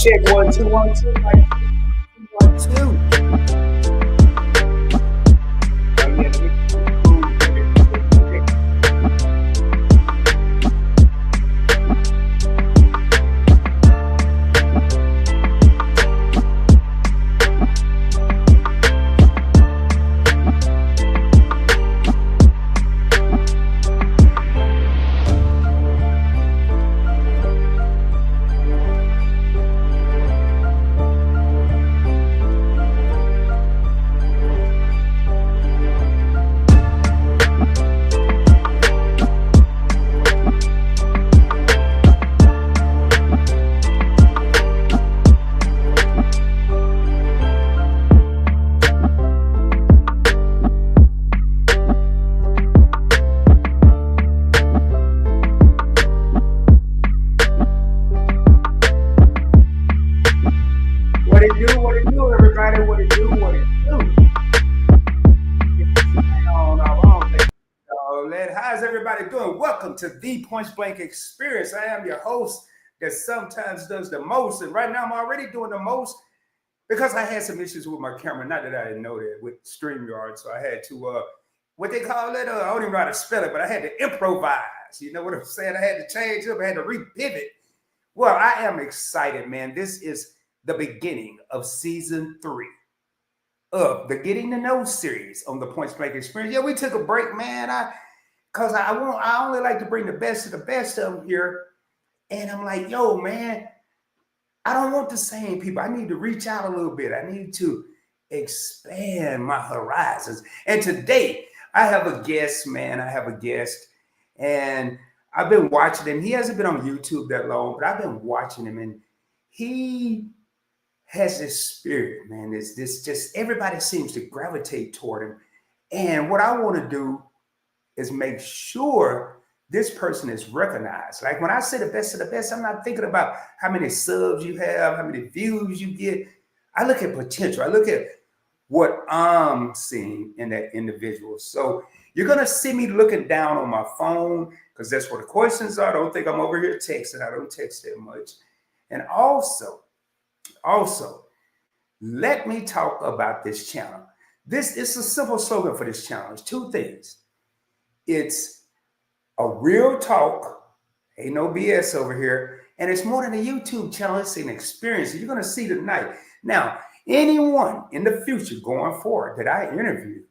check 1 2 1 2 like 1 2. What it do, everybody? What it do? How's everybody doing? Welcome to the Point Blank Experience. I am your host that sometimes does the most, and right now I'm already doing the most because I had some issues with my camera. Not that I didn't know that with StreamYard, so I had to what they call it. I don't even know how to spell it, but I had to improvise. You know what I'm saying? I had to change up. I had to repivot. Well, I am excited, man. This is the beginning of season 3 of the Getting to Know series on the Point Blank Experience. Yeah, we took a break, man. Because I only like to bring the best of them here. And I'm like, yo, man, I don't want the same people. I need to reach out a little bit. I need to expand my horizons. And today I have a guest, man. I have a guest. And I've been watching him. He hasn't been on YouTube that long, but I've been watching him. And he has this spirit, man. This just everybody seems to gravitate toward him. And what I want to do is make sure this person is recognized. Like when I say the best of the best, I'm not thinking about how many subs you have, how many views you get. I look at potential. I look at what I'm seeing in that individual. So you're going to see me looking down on my phone because that's where the questions are. Don't think I'm over here texting. I don't text that much. And also, let me talk about this channel. This is a simple slogan for this channel. It's 2 things. It's a real talk, ain't no BS over here, and it's more than a YouTube channel. It's an experience you're going to see tonight. Now, anyone in the future going forward that I interview,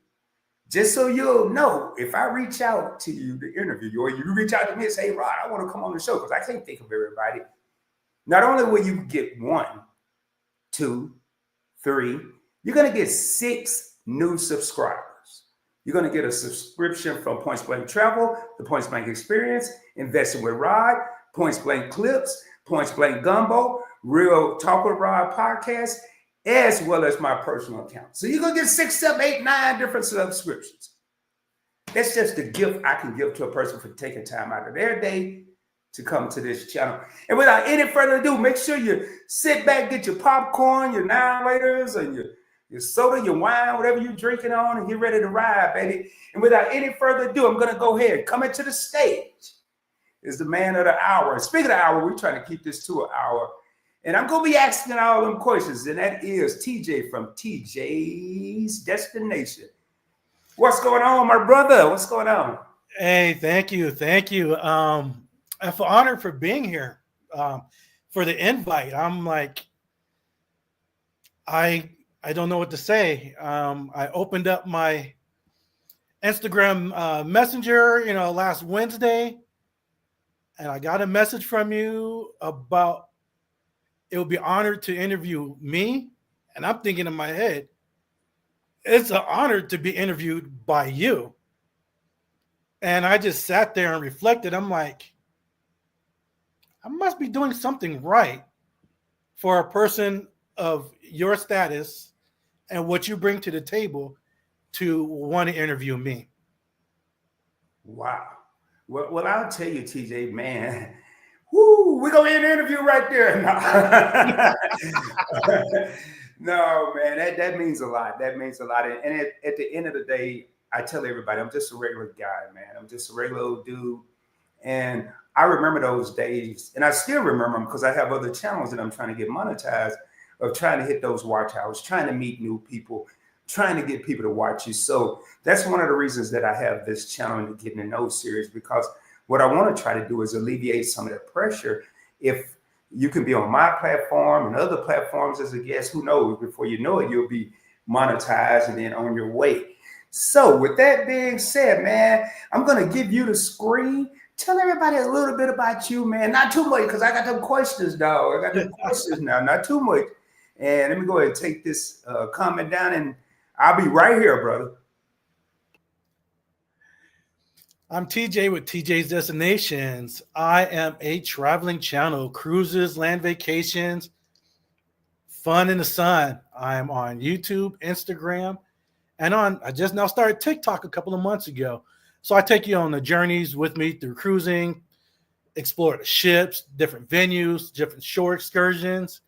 just so you'll know, if I reach out to you to interview you, or you reach out to me and say, hey, Rod, I want to come on the show, because I can't think of everybody. Not only will you get 1, 2, 3, you're going to get 6 new subscribers. You're going to get a subscription from Point Blank Travel, the Point Blank Experience, Investing with Rod, Point Blank Clips, Point Blank Gumbo, Real Talk with Rod podcast, as well as my personal account. So you're going to get 6, 7, 8, 9 different subscriptions. That's just the gift I can give to a person for taking time out of their day to come to this channel. And without any further ado, make sure you sit back, get your popcorn, your 9-laters, and your soda, your wine, whatever you're drinking on, and get ready to ride, baby. And without any further ado, I'm going to go ahead. Coming to the stage is the man of the hour. And speaking of the hour, we're trying to keep this to an hour. And I'm going to be asking all them questions, and that is TJ from TJ's Destination. What's going on, my brother? What's going on? Hey, thank you. I feel honored for being here, for the invite. I'm like, I don't know what to say. I opened up my Instagram Messenger, last Wednesday, and I got a message from you about it would be honored to interview me. And I'm thinking in my head, it's an honor to be interviewed by you. And I just sat there and reflected. I'm like, I must be doing something right for a person of your status and what you bring to the table to want to interview me. Wow. Well, I'll tell you, TJ, man, we're going to end the interview right there. No, man, that means a lot. That means a lot. And at the end of the day, I tell everybody, I'm just a regular guy, man. I'm just a regular old dude. And I remember those days, and I still remember them because I have other channels that I'm trying to get monetized, of trying to hit those watch hours, trying to meet new people, trying to get people to watch you. So that's one of the reasons that I have this channel in the Getting to Know series, because what I want to try to do is alleviate some of that pressure. If you can be on my platform and other platforms as a guest, who knows, before you know it, you'll be monetized and then on your way. So with that being said, man, I'm going to give you the screen. Tell everybody a little bit about you, man. Not too much, because I got them questions, dog. I got them questions now, not too much. And let me go ahead and take this comment down, and I'll be right here, brother. I'm TJ with TJ's Destinations. I am a traveling channel, cruises, land vacations, fun in the sun. I'm on YouTube, Instagram, and I just now started TikTok a couple of months ago. So I take you on the journeys with me through cruising, explore the ships, different venues, different shore excursions,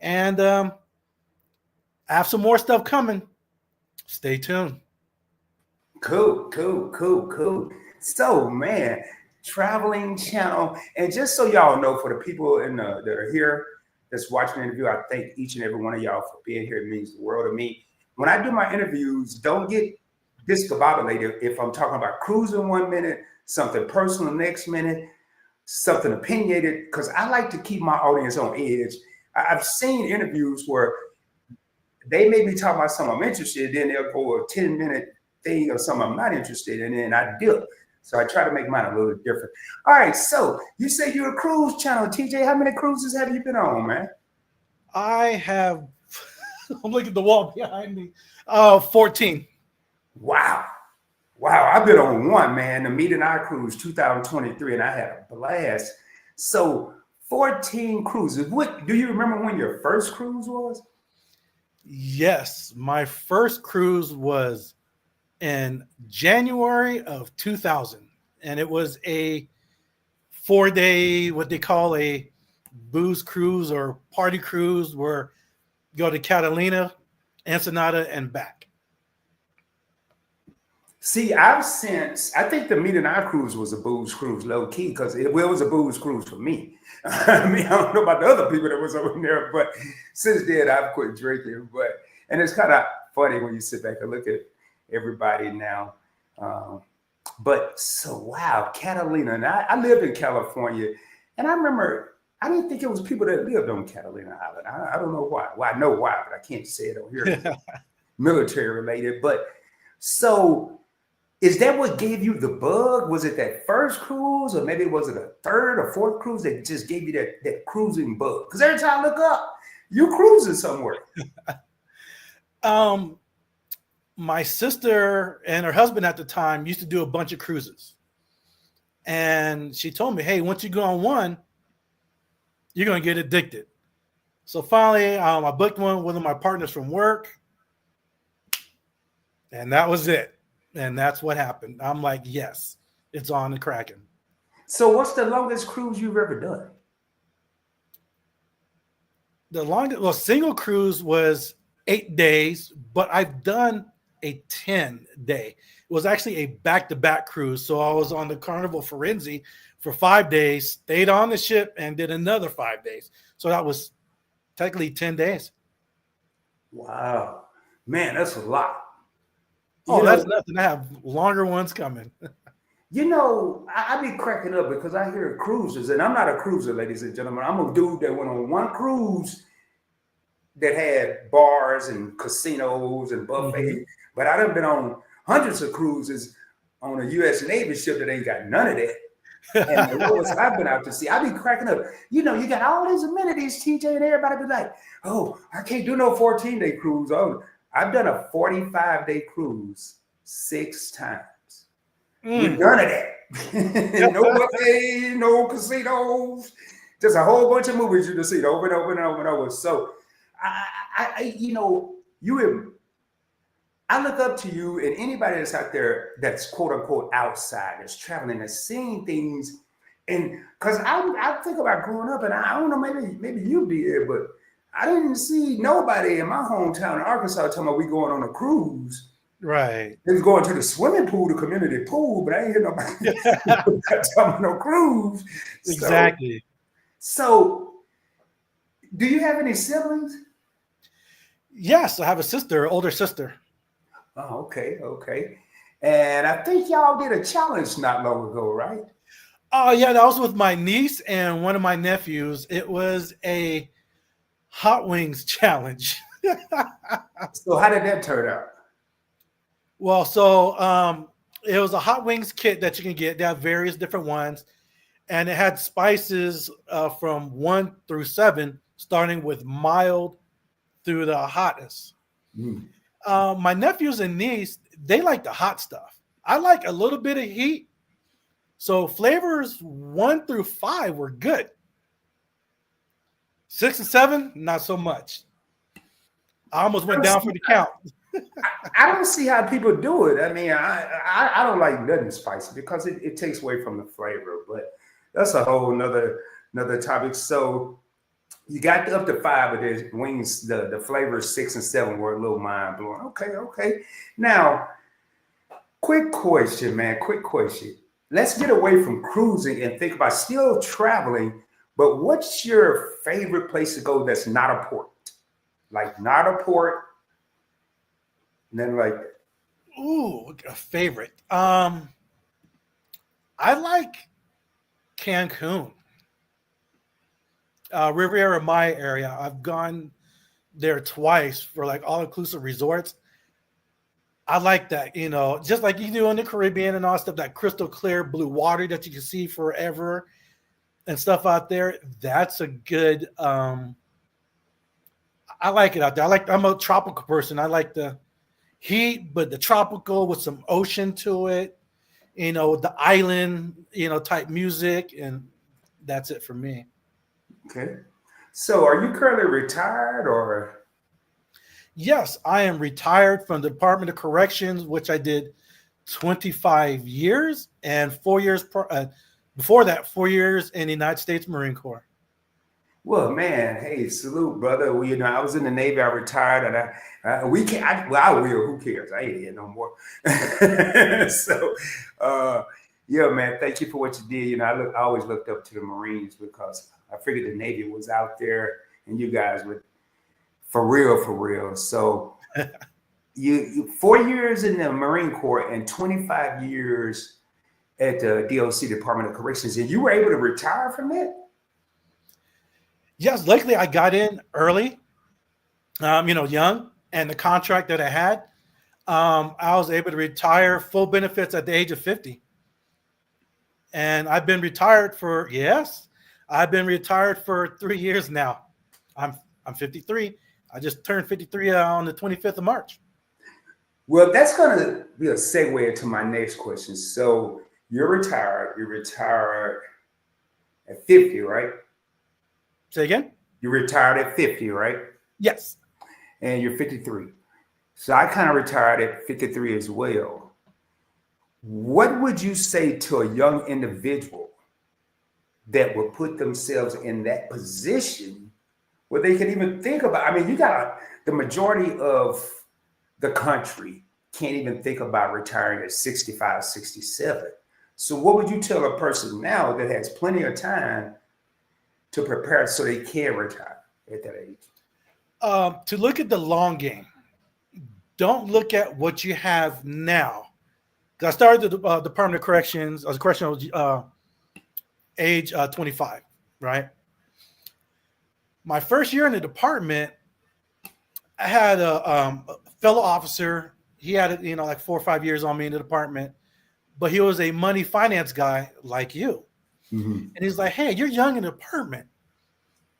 and I have some more stuff coming. Stay tuned. Cool. So, man, traveling channel. And just so y'all know, for the people that are here that's watching the interview, I thank each and every one of y'all for being here. It means the world to me. When I do my interviews, don't get discombobulated if I'm talking about cruising 1 minute, something personal next minute, something opinionated, because I like to keep my audience on edge. I've seen interviews where they may be talking about something I'm interested in, then they'll go a 10-minute thing or something I'm not interested in, and I dip. So I try to make mine a little different. All right, so you say you're a cruise channel. TJ, how many cruises have you been on, man? I have, I'm looking at the wall behind me, 14. Wow. I've been on one, man, the Meet and I Cruise 2023, and I had a blast. So 14 cruises. What do you remember when your first cruise was? Yes, my first cruise was in January of 2000, and it was a 4-day, what they call a booze cruise or party cruise, where you go to Catalina, Ensenada, and back. See, I think the Meet and I Cruise was a booze cruise, low key, because it was a booze cruise for me. I mean, I don't know about the other people that was over there, but since then I've quit drinking. And it's kind of funny when you sit back and look at everybody now. But so, wow, Catalina. And I lived in California, and I remember I didn't think it was people that lived on Catalina Island. I don't know why. Well, I know why, but I can't say it on here. Military related. But so, is that what gave you the bug? Was it that first cruise, or maybe was it a third or fourth cruise that just gave you that cruising bug? Because every time I look up, you're cruising somewhere. My sister and her husband at the time used to do a bunch of cruises. And she told me, hey, once you go on one, you're going to get addicted. So finally, I booked one with one of my partners from work. And that was it. And that's what happened. I'm like, yes, it's on the Kraken. So what's the longest cruise you've ever done? The longest, single cruise was 8 days, but I've done a 10-day. It was actually a back-to-back cruise. So I was on the Carnival Firenze for 5 days, stayed on the ship, and did another 5 days. So that was technically 10 days. Wow. Man, that's a lot. That's nothing. I have longer ones coming. I be cracking up because I hear cruisers, and I'm not a cruiser, ladies and gentlemen. I'm a dude that went on one cruise that had bars and casinos and buffets, but I done been on hundreds of cruises on a U.S. Navy ship that ain't got none of that. And the lowest I've been out to sea, I be cracking up. You got all these amenities, TJ, and everybody be like, oh, I can't do no 14-day cruise. Oh, I've done a 45-day cruise 6 times. With none of that. No buffet, no casinos, just a whole bunch of movies you can see over and over and over and over. So I look up to you, and anybody that's out there that's quote unquote outside, that's traveling, that's seeing things. And because I think about growing up, and I don't know, maybe you did, but I didn't see nobody in my hometown in Arkansas talking about we going on a cruise. Right. They was going to the swimming pool, the community pool, but I ain't hear nobody talking about no cruise. So, Exactly. so do you have any siblings? Yes, I have a sister, older sister. Oh, okay, okay. And I think y'all did a challenge not long ago, right? Oh yeah, that was with my niece and one of my nephews. It was a hot wings challenge. So how did that turn out? Well, so it was a hot wings kit that you can get. They have various different ones, and it had spices from 1 through 7, starting with mild through the hottest. Mm. My nephews and niece, they like the hot stuff. I like a little bit of heat. So flavors 1 through 5 were good. 6 and 7, not so much. I almost I went don't down see, for the count. I don't see how people do it. I mean, I don't like nothing spicy because it takes away from the flavor. But that's a whole another topic. So you got up to 5 of the wings. The flavors 6 and 7 were a little mind blowing. Okay, okay. Now, quick question, man. Quick question. Let's get away from cruising and think about still traveling. But what's your favorite place to go that's not a port? Like not a port, nothing like that. Ooh, a favorite. I like Cancun, Riviera Maya area. I've gone there twice for like all inclusive resorts. I like that, just like you do in the Caribbean and all stuff, that crystal clear blue water that you can see forever and stuff out there. That's a good. I like it out there. I'm a tropical person. I like the heat, but the tropical with some ocean to it. The island, type music, and that's it for me. Okay. So are you currently retired or Yes, I am retired from the Department of Corrections, which I did 25 years, and 4 years before that, 4 years in the United States Marine Corps. well, man, hey, salute, brother. Well, I was in the Navy. I retired, and we can't. I will. Who cares? I ain't here no more. So, uh, yeah, man. Thank you for what you did. I always looked up to the Marines because I figured the Navy was out there, and you guys would for real, for real. So, you 4 years in the Marine Corps and 25 years at the DOC Department of Corrections, and you were able to retire from that. Yes, luckily I got in early, young, and the contract that I had, I was able to retire full benefits at the age of 50. And I've been retired for 3 years now. I'm 53. I just turned 53 on the 25th of March. Well, that's going to be a segue into my next question. So you're retired. You're retired at 50, right? Say again? You're retired at 50, right? Yes. And you're 53. So I kind of retired at 53 as well. What would you say to a young individual that would put themselves in that position where they can even think about? I mean, the majority of the country can't even think about retiring at 65, 67. So what would you tell a person now that has plenty of time to prepare so they can retire at that age? To look at the long game. Don't look at what you have now. Because I started the Department of Corrections. I was a correctional age 25, right? My first year in the department, I had a fellow officer. He had, like 4 or 5 years on me in the department, but he was a money finance guy like you. Mm-hmm. And he's like, hey, you're young in the department.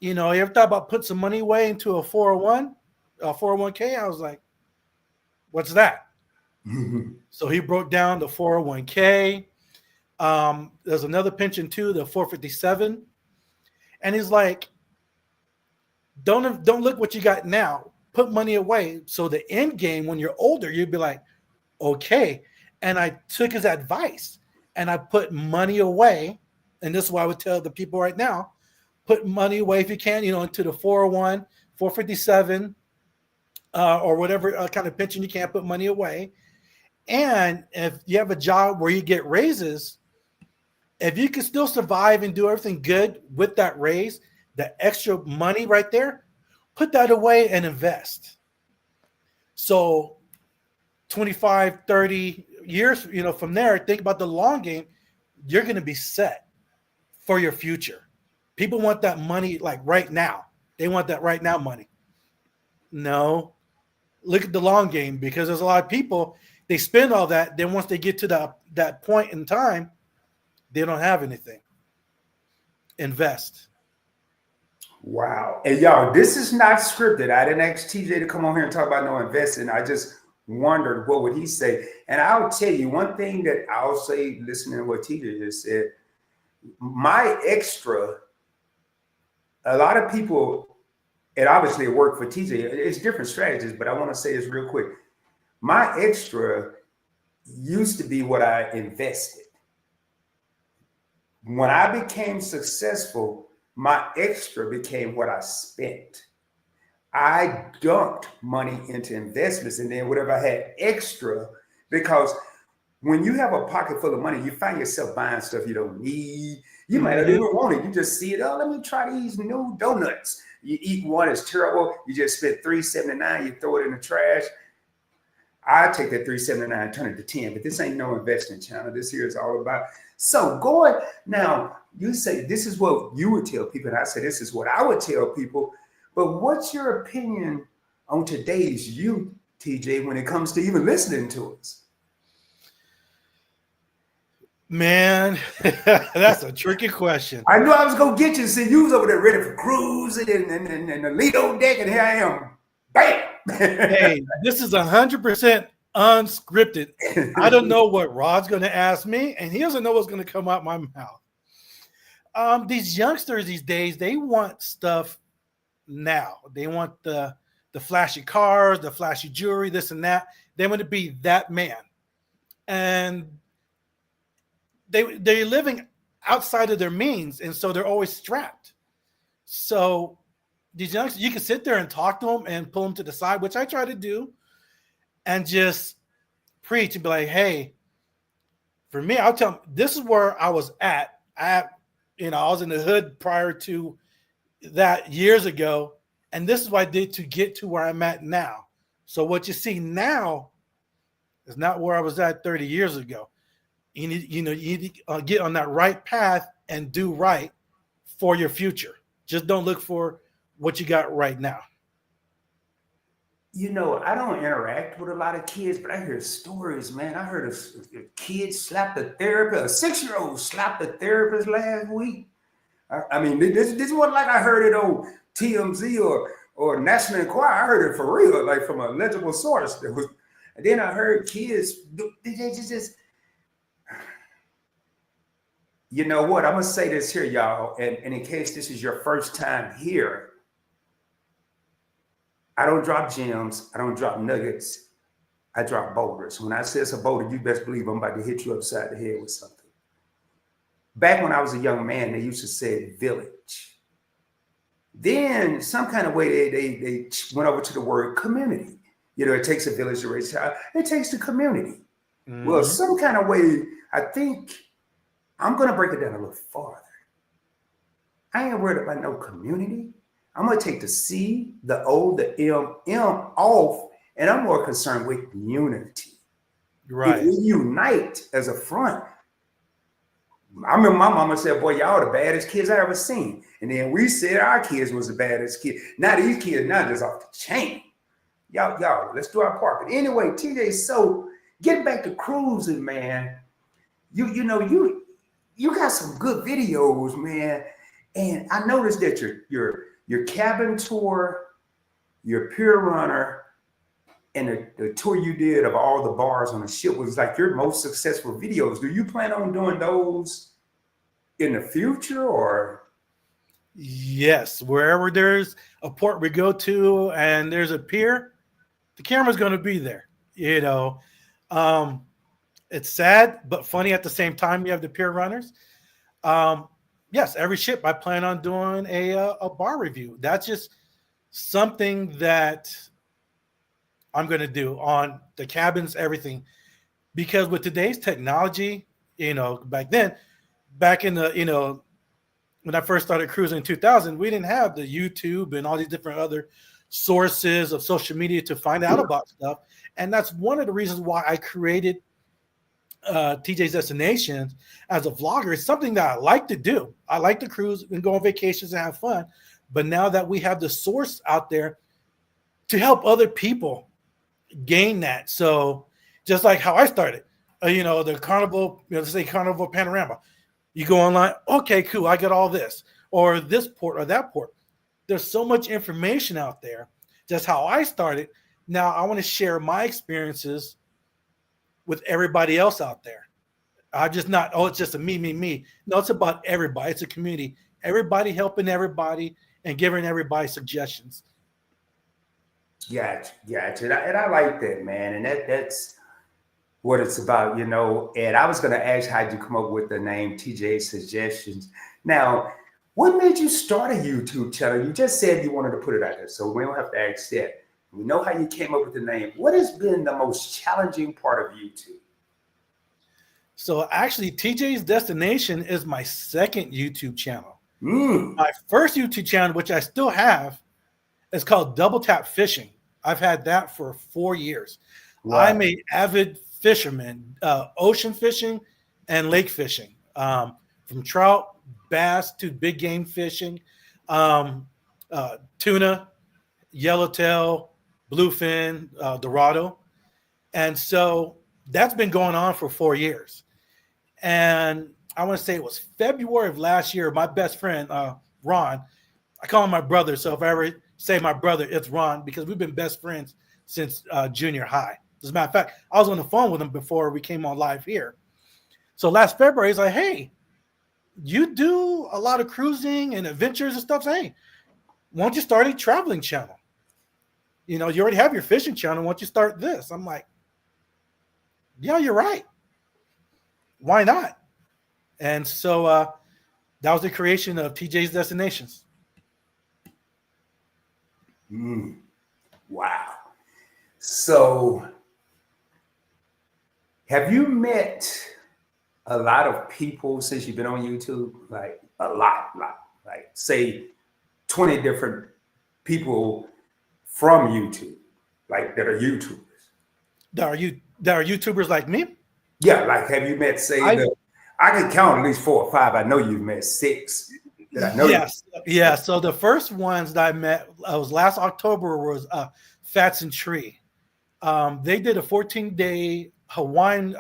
You ever thought about putting some money away into a 401k? I was like, what's that? Mm-hmm. So he broke down the 401k. There's another pension too, the 457. And he's like, don't look what you got now. Put money away. So the end game, when you're older, you'd be like, okay. And I took his advice and I put money away. And this is what I would tell the people right now: put money away if you can, into the 401, 457, or whatever kind of pension you can. Put money away. And if you have a job where you get raises, if you can still survive and do everything good with that raise, that extra money right there, put that away and invest. So 25, 30 years, from there, think about the long game. You're going to be set for your future. People want that money like right now. They want that right now money. No, look at the long game, because there's a lot of people, they spend all that. Then once they get to that point in time, they don't have anything. Invest. Wow. And y'all, this is not scripted. I didn't ask TJ to come on here and talk about no investing. I just wondered what would he say. And I'll tell you one thing that I'll say, listening to what TJ just said, my extra, a lot of people, and obviously it worked for TJ, it's different strategies, but I want to say this real quick. My extra used to be what I invested. When I became successful, my extra became what I spent. I dumped money into investments, and then whatever I had extra, because when you have a pocket full of money, you find yourself buying stuff you don't need. You might not even want it. You just see it. Oh, let me try these new donuts. You eat one, it's terrible. You just spent $3.79. You throw it in the trash. I take that $3.79 and turn it to 10. But this ain't no investing channel. This here is all about. So going now, you say this is what you would tell people, and I say this is what I would tell people. But what's your opinion on today's youth, TJ, when it comes to even listening to us? Man, that's a tricky question. I knew I was gonna get you. See, you was over there ready for cruising and the Lido deck, and here I am. Bam! Hey, this is 100% unscripted. I don't know what Rod's going to ask me, and he doesn't know what's going to come out my mouth. These youngsters these days, they want stuff now. They want the flashy cars, the flashy jewelry, this and that. They want to be that man, and they're living outside of their means, and so they're always strapped. So these youngsters, you can sit there and talk to them and pull them to the side, which I try to do, and just preach and be like, hey, for me, I'll tell them, this is where I was at. I was in the hood prior to that years ago, and this is what I did to get to where I'm at now. So what you see now is not where I was at 30 years ago. You need to get on that right path and do right for your future. Just don't look for what you got right now. I don't interact with a lot of kids, but I hear stories, man. I heard a kid slap the therapist, a 6-year-old slapped the therapist last week. I mean, this wasn't like I heard it on TMZ or National Enquirer. I heard it for real, like from a legible source. And then I heard kids, they just you know what? I'm going to say this here, y'all, and in case this is your first time here, I don't drop gems. I don't drop nuggets. I drop boulders. When I say it's a boulder, you best believe I'm about to hit you upside the head with something. Back when I was a young man, they used to say village. Then some kind of way they went over to the word community. It takes a village to raise a child. It takes the community. Mm-hmm. Well, some kind of way, I think I'm going to break it down a little farther. I ain't worried about no community. I'm going to take the C, the O, the M off, and I'm more concerned with unity. Right. If we unite as a front. I remember my mama said, boy, y'all the baddest kids I ever seen. And then we said our kids was the baddest kids. Now these kids, now just off the chain. Y'all, let's do our part. But anyway, TJ, so getting back to cruising, man, you got some good videos, man. And I noticed that your cabin tour, your pier runner, and the tour you did of all the bars on the ship was like your most successful videos. Do you plan on doing those in the future, or? Yes, wherever there's a port we go to and there's a pier, the camera's going to be there. It's sad but funny at the same time. You have the pier runners. Yes, every ship I plan on doing a bar review. That's just something that I'm going to do on the cabins, everything. because with today's technology, back then, back in the, when I first started cruising in 2000, we didn't have the YouTube and all these different other sources of social media to find out about stuff. And that's one of the reasons why I created TJ's Destinations as a vlogger. It's something that I like to do. I like to cruise and go on vacations and have fun. But now that we have the source out there to help other people gain that. So just like how I started, the Carnival, let's say Carnival Panorama. You go online, okay, cool, I got all this, or this port or that port. There's so much information out there. Just how I started. Now I want to share my experiences with everybody else out there. I'm just not, it's just a me. No, it's about everybody. It's a community. Everybody helping everybody and giving everybody suggestions. Gotcha. And I like that, man. And that's what it's about, And I was going to ask, how'd you come up with the name TJ's Suggestions? Now, what made you start a YouTube channel? You just said you wanted to put it out there, so we don't have to ask that. We know how you came up with the name. What has been the most challenging part of YouTube? So actually, TJ's Destination is my second YouTube channel. My first YouTube channel, which I still have, is called Double Tap Fishing. I've had that for 4 years. Wow. I'm an avid fisherman, ocean fishing and lake fishing, from trout, bass to big game fishing, tuna, yellowtail, bluefin, dorado. And so that's been going on for 4 years. And I want to say it was February of last year, my best friend, Ron, I call him my brother. So if I ever say my brother, it's Ron, because we've been best friends since junior high. As a matter of fact, I was on the phone with him before we came on live here. So last February, he's like, hey, you do a lot of cruising and adventures and stuff. So, hey, why don't you start a traveling channel? You already have your fishing channel. Why don't you start this? I'm like, yeah, you're right. Why not? And so that was the creation of TJ's Destinations. Wow. So have you met a lot of people since you've been on YouTube? Like a lot, like say 20 different people from YouTube, like that are YouTubers. That are YouTubers like me? Yeah, like have you met, say, I can count at least 4 or 5. I know you've met 6 that I know. Yes. Yeah. So the first ones that I met was last October was Fats and Tree. They did a 14-day Hawaiian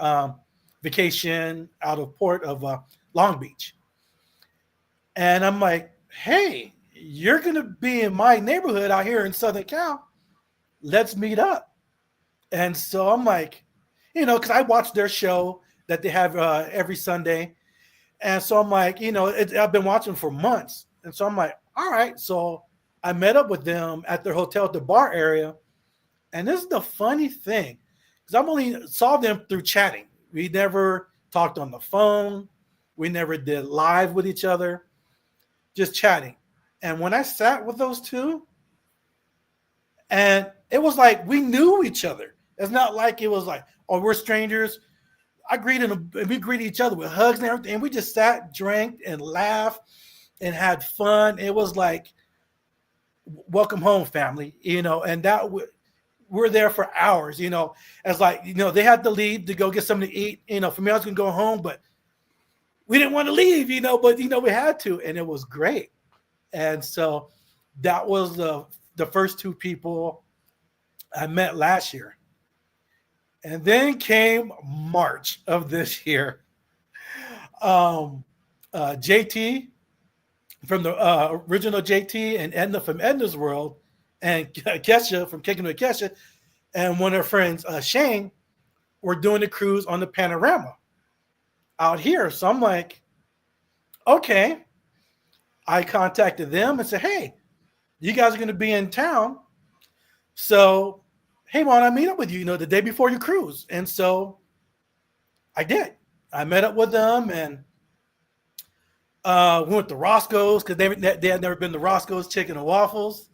vacation out of port of Long Beach. And I'm like, hey, you're going to be in my neighborhood out here in Southern Cal. Let's meet up. And so I'm like, because I watch their show that they have every Sunday. And so I'm like, I've been watching for months. And so I'm like, all right. So I met up with them at their hotel at the bar area. And this is the funny thing, because I've only saw them through chatting. We never talked on the phone. We never did live with each other, just chatting. And when I sat with those two, and it was like we knew each other. It's not like it was like, oh, we're strangers. I greeted them, and we greeted each other with hugs and everything. And we just sat, drank, and laughed and had fun. It was like, welcome home, family, and that we're there for hours, as like, they had to leave to go get something to eat. For me, I was going to go home, but we didn't want to leave, but, we had to, and it was great. And so that was the first 2 people I met last year. And then came March of this year. JT from the original JT and Edna from Edna's World, and Kesha from Kicking with Kesha, and one of her friends, Shane, were doing the cruise on the Panorama out here. So I'm like, okay. I contacted them and said, hey, you guys are going to be in town. So, hey, why don't I meet up with you, the day before your cruise? And so I did. I met up with them and went to Roscoe's, because they had never been to Roscoe's Chicken and Waffles.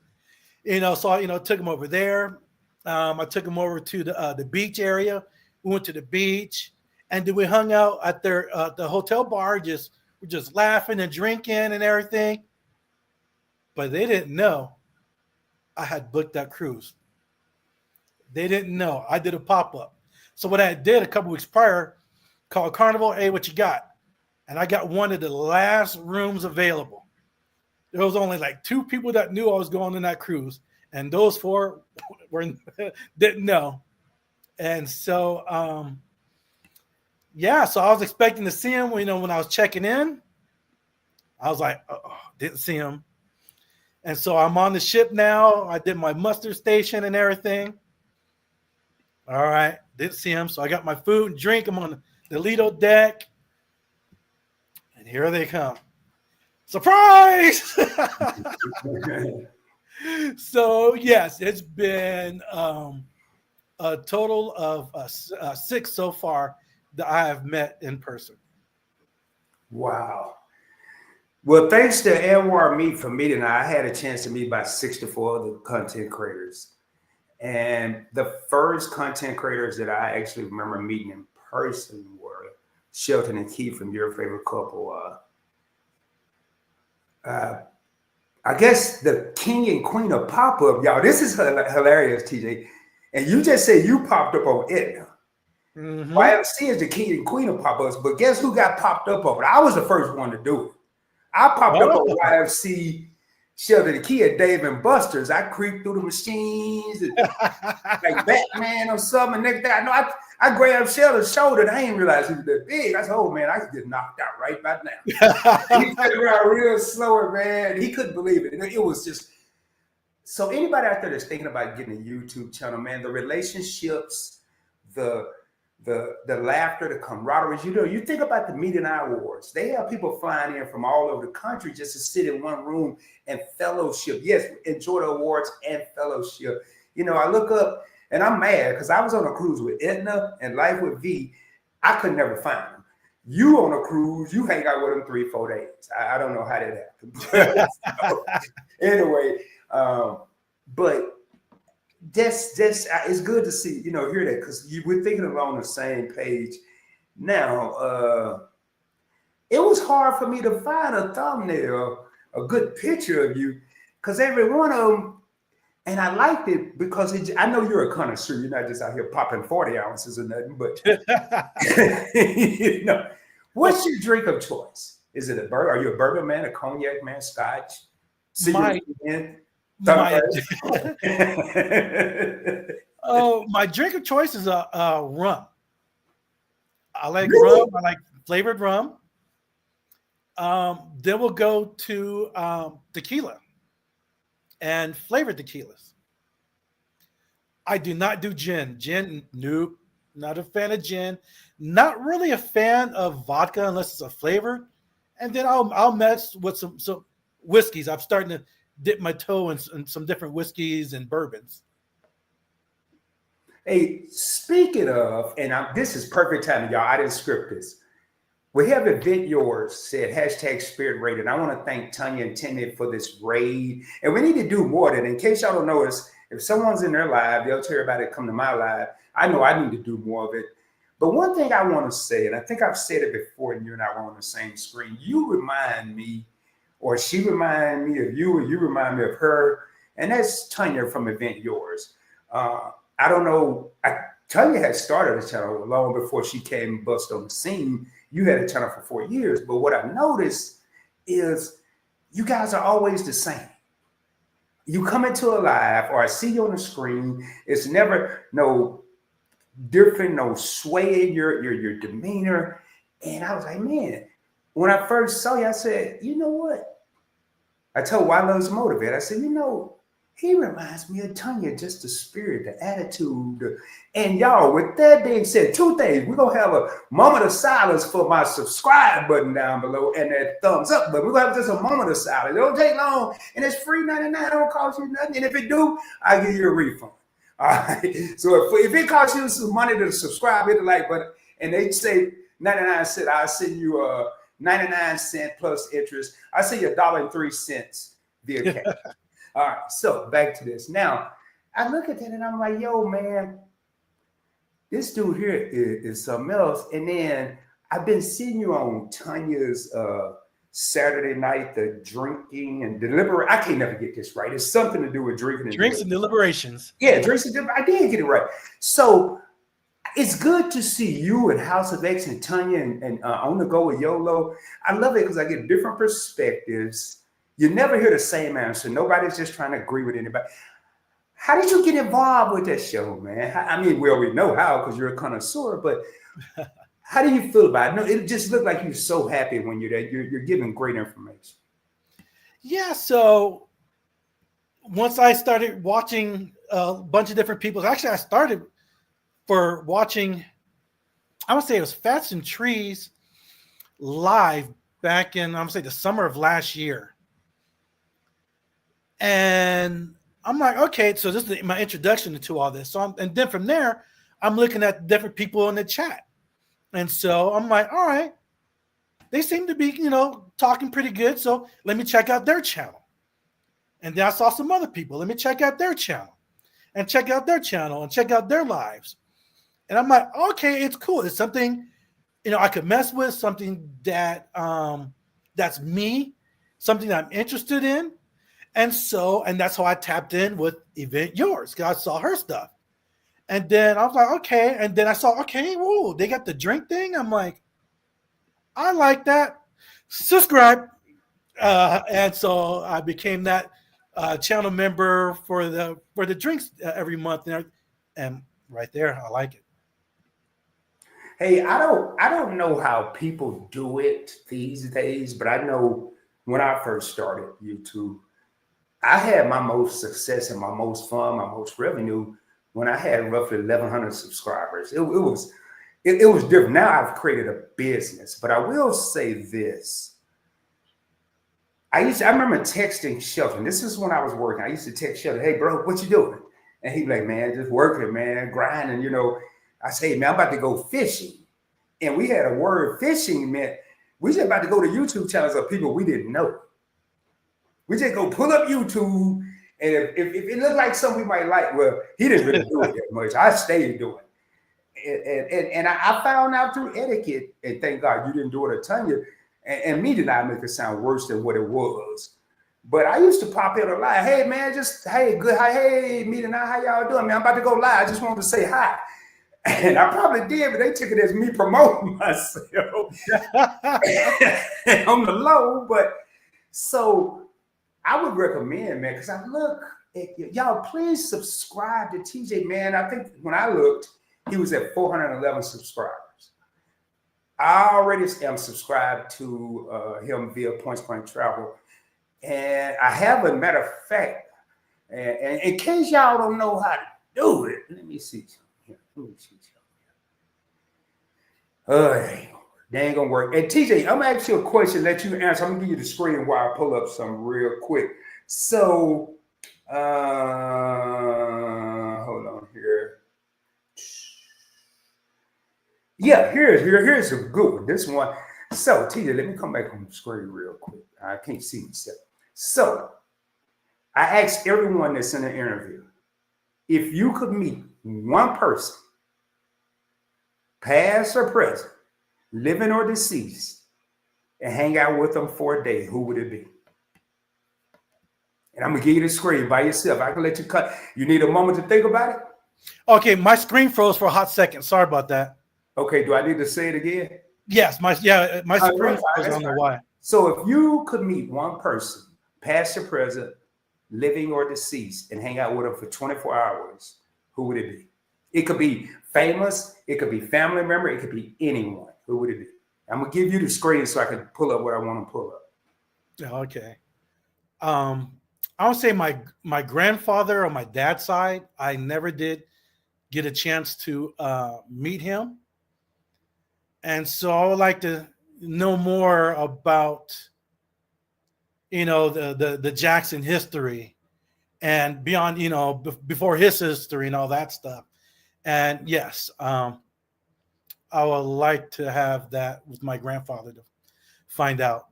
So I, took them over there. I took them over to the beach area We went to the beach, and then we hung out at their the hotel bar. We're just laughing and drinking and everything. But they didn't know I had booked that cruise. They didn't know I did a pop up. So what I did a couple weeks prior, called Carnival. Hey, what you got? And I got one of the last rooms available. There was only like 2 people that knew I was going on that cruise, and those 4 didn't know. And so, yeah, so I was expecting to see him. When I was checking in, I was like, didn't see him. And so I'm on the ship now. I did my muster station and everything. All right, didn't see him. So I got my food and drink. I'm on the Lido deck. And here they come. Surprise! So, yes, it's been a total of 6 so far that I have met in person. Wow. Well, thanks to Anwar Meet for meeting. I had a chance to meet about 64 other content creators. And the first content creators that I actually remember meeting in person were Shelton and Keith from Your Favorite Couple. I guess the king and queen of pop-up, y'all. This is hilarious, TJ. And you just said you popped up on Etna. Mm-hmm. YFC is the king and queen of pop-ups, but guess who got popped up on it? I was the first one to do it. I popped up on YFC, Sheldon and Key at Dave and Buster's. I creeped through the machines and, like Batman or something. Next thing I know, I grabbed Sheldon's shoulder and I didn't realize he was that big. I said, oh man, I could get knocked out right about now. He turned around real slower, man. He couldn't believe it. It was just, so anybody out there that's thinking about getting a YouTube channel, man, the relationships, the laughter, the camaraderie. You think about the Media Awards. They have people flying in from all over the country just to sit in one room and fellowship. Yes, enjoy the awards and fellowship. I look up and I'm mad because I was on a cruise with Edna and Life with V. I could never find them. You on a cruise, you hang out with them 3-4 days. I don't know how that happened. So, anyway, but that's it's good to see, hear that, because we're thinking along the same page. Now, it was hard for me to find a thumbnail, a good picture of you, because every one of them, and I liked it because I know you're a connoisseur. You're not just out here popping 40 ounces or nothing, but what's your drink of choice? Is it are you a bourbon man, a cognac man, scotch? My drink of choice is a rum. I like really? rum. I like flavored rum. Then we'll go to tequila and flavored tequilas. I do not do gin. Gin, nope. Not a fan of gin. Not really a fan of vodka unless it's a flavored. And then I'll mess with some whiskeys. I'm starting to dip my toe in some different whiskeys and bourbons. Hey, speaking of, and this is perfect timing, y'all. I didn't script this. We have Event Yours said #Spirit Raid, and I want to thank Tanya and Timmy for this raid. And we need to do more than, in case y'all don't notice, if someone's in their live, they'll tell everybody to come to my live. I know I need to do more of it. But one thing I want to say, and I think I've said it before, and you and I were on the same screen, you remind me, or she remind me of you, or you remind me of her, and that's Tanya from Event Yours. I don't know, Tanya had started a channel long before she came and bust on the scene. You had a channel for 4 years, but what I noticed is you guys are always the same. You come into a live, or I see you on the screen, it's never no different, no sway in your demeanor. And I was like, man, when I first saw you, I said, you know what? I told Why Love's Motivate, I said, he reminds me of Tanya, just the spirit, the attitude. And y'all, with that being said, 2 things. We're going to have a moment of silence for my subscribe button down below and that thumbs up button. We're going to have just a moment of silence. It don't take long, and it's free 99. It don't cost you nothing. And if it do, I'll give you a refund. All right. So if it costs you some money to subscribe, hit the like button, and they say 99 cents, I'll send you 99 cents plus interest. I send you $1.03 via cash. All right, so back to this. Now, I look at that and I'm like, yo, man, this dude here is something else. And then I've been seeing you on Tanya's Saturday night, the drinking and deliberate. I can't never get this right. It's something to do with drinking and Drinks and deliberations. Yeah, drinks and I did get it right. So it's good to see you and House of X and Tanya and On the Go with YOLO. I love it because I get different perspectives. You never hear the same answer. Nobody's just trying to agree with anybody. How did you get involved with that show, man? I mean, we already know how because you're a connoisseur, but how do you feel about it? No, it just looked like you're so happy when you're there. You're giving great information. Yeah, so once I started watching a bunch of different people, actually I started for watching, I would say it was Fats and Trees live back in, I would say the summer of last year. And I'm like, okay, so this is my introduction to all this. So and then from there, I'm looking at different people in the chat. And so I'm like, all right, they seem to be, talking pretty good. So let me check out their channel. And then I saw some other people. Let me check out their channel and check out their channel and check out their lives. And I'm like, okay, it's cool. It's something, I could mess with, something that that's me, something that I'm interested in. And that's how I tapped in with Event Yours, because I saw her stuff. And then I was like, okay. And then I saw, okay, whoa, they got the drink thing. I'm like, I like that. Subscribe. And so I became that channel member for the drinks every month. And right there, I like it. Hey, I don't know how people do it these days, but I know when I first started YouTube, I had my most success and my most fun, my most revenue when I had roughly 1,100 subscribers. It was different. Now I've created a business, but I will say this. I remember texting Shelton. This is when I was working. I used to text Shelton, hey, bro, what you doing? And he'd be like, man, just working, man, grinding, I say, hey, man, I'm about to go fishing. And we had a word fishing meant we just about to go to YouTube channels of people we didn't know. We just go pull up YouTube, and if it looked like something we might like, well, he didn't really do it that much. I stayed doing it. And I found out through etiquette, and thank God you didn't do it a ton. And me did not make it sound worse than what it was. But I used to pop in a lie. Hey, man, hey, me and I, how y'all doing, man? I'm about to go live. I just wanted to say hi. And I probably did, but they took it as me promoting myself on the low. But so I would recommend, man, because I look at y'all, please subscribe to TJ, man. I think when I looked, he was at 411 subscribers. I already am subscribed to him via Point Blank Travel. And I have a matter of fact, and in case y'all don't know how to do it, let me see. They ain't gonna work. And TJ, I'm gonna ask you a question, let you answer. I'm gonna give you the screen while I pull up some real quick. So hold on here. Yeah, here's a good one. This one. So TJ, let me come back on the screen real quick. I can't see myself. So I asked everyone that's in the interview, if you could meet one person, past or present, living or deceased, and hang out with them for a day, who would it be? And I'm gonna give you the screen by yourself. I can let you cut. You need a moment to think about it? Okay, my screen froze for a hot second. Sorry about that. Okay, do I need to say it again? Yes, my screen froze. I don't know why. So if you could meet one person, past or present, living or deceased, and hang out with them for 24 hours, who would it be? It could be famous, it could be family member, it could be anyone. Who would it be? I'm gonna give you the screen so I can pull up what I want to pull up. Okay. I would say my grandfather on my dad's side, I never did get a chance to meet him. And so I would like to know more about, the Jackson history and beyond, before his history and all that stuff. And yes, I would like to have that with my grandfather to find out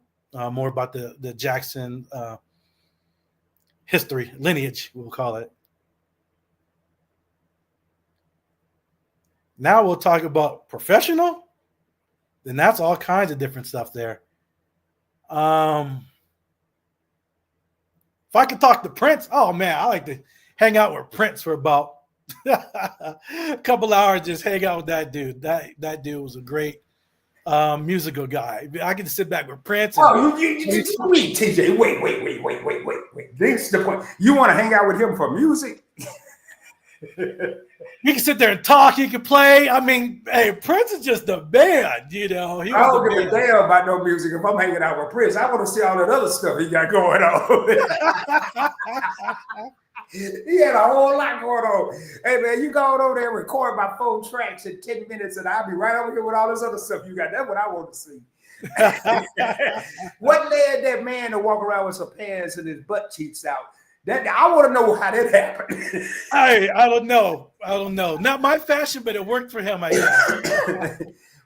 more about the Jackson history, lineage, we'll call it. Now we'll talk about professional. Then that's all kinds of different stuff there. If I could talk to Prince, oh man, I like to hang out with Prince for about a couple hours, just hang out with that dude. That dude was a great musical guy. I could sit back with Prince. And Oh, wait, TJ, wait. This is the point. You want to hang out with him for music? he can sit there and talk. He can play. I mean, hey, Prince is just the band. You know, I don't give a damn about no music. If I'm hanging out with Prince, I want to see all that other stuff he got going on. He had a whole lot going on. Hey man, you go over there and record my 4 tracks in 10 minutes, and I'll be right over here with all this other stuff you got. That's what I want to see. What led that man to walk around with some pants and his butt cheeks out? That I want to know how that happened. I don't know. Not my fashion, but it worked for him, I guess.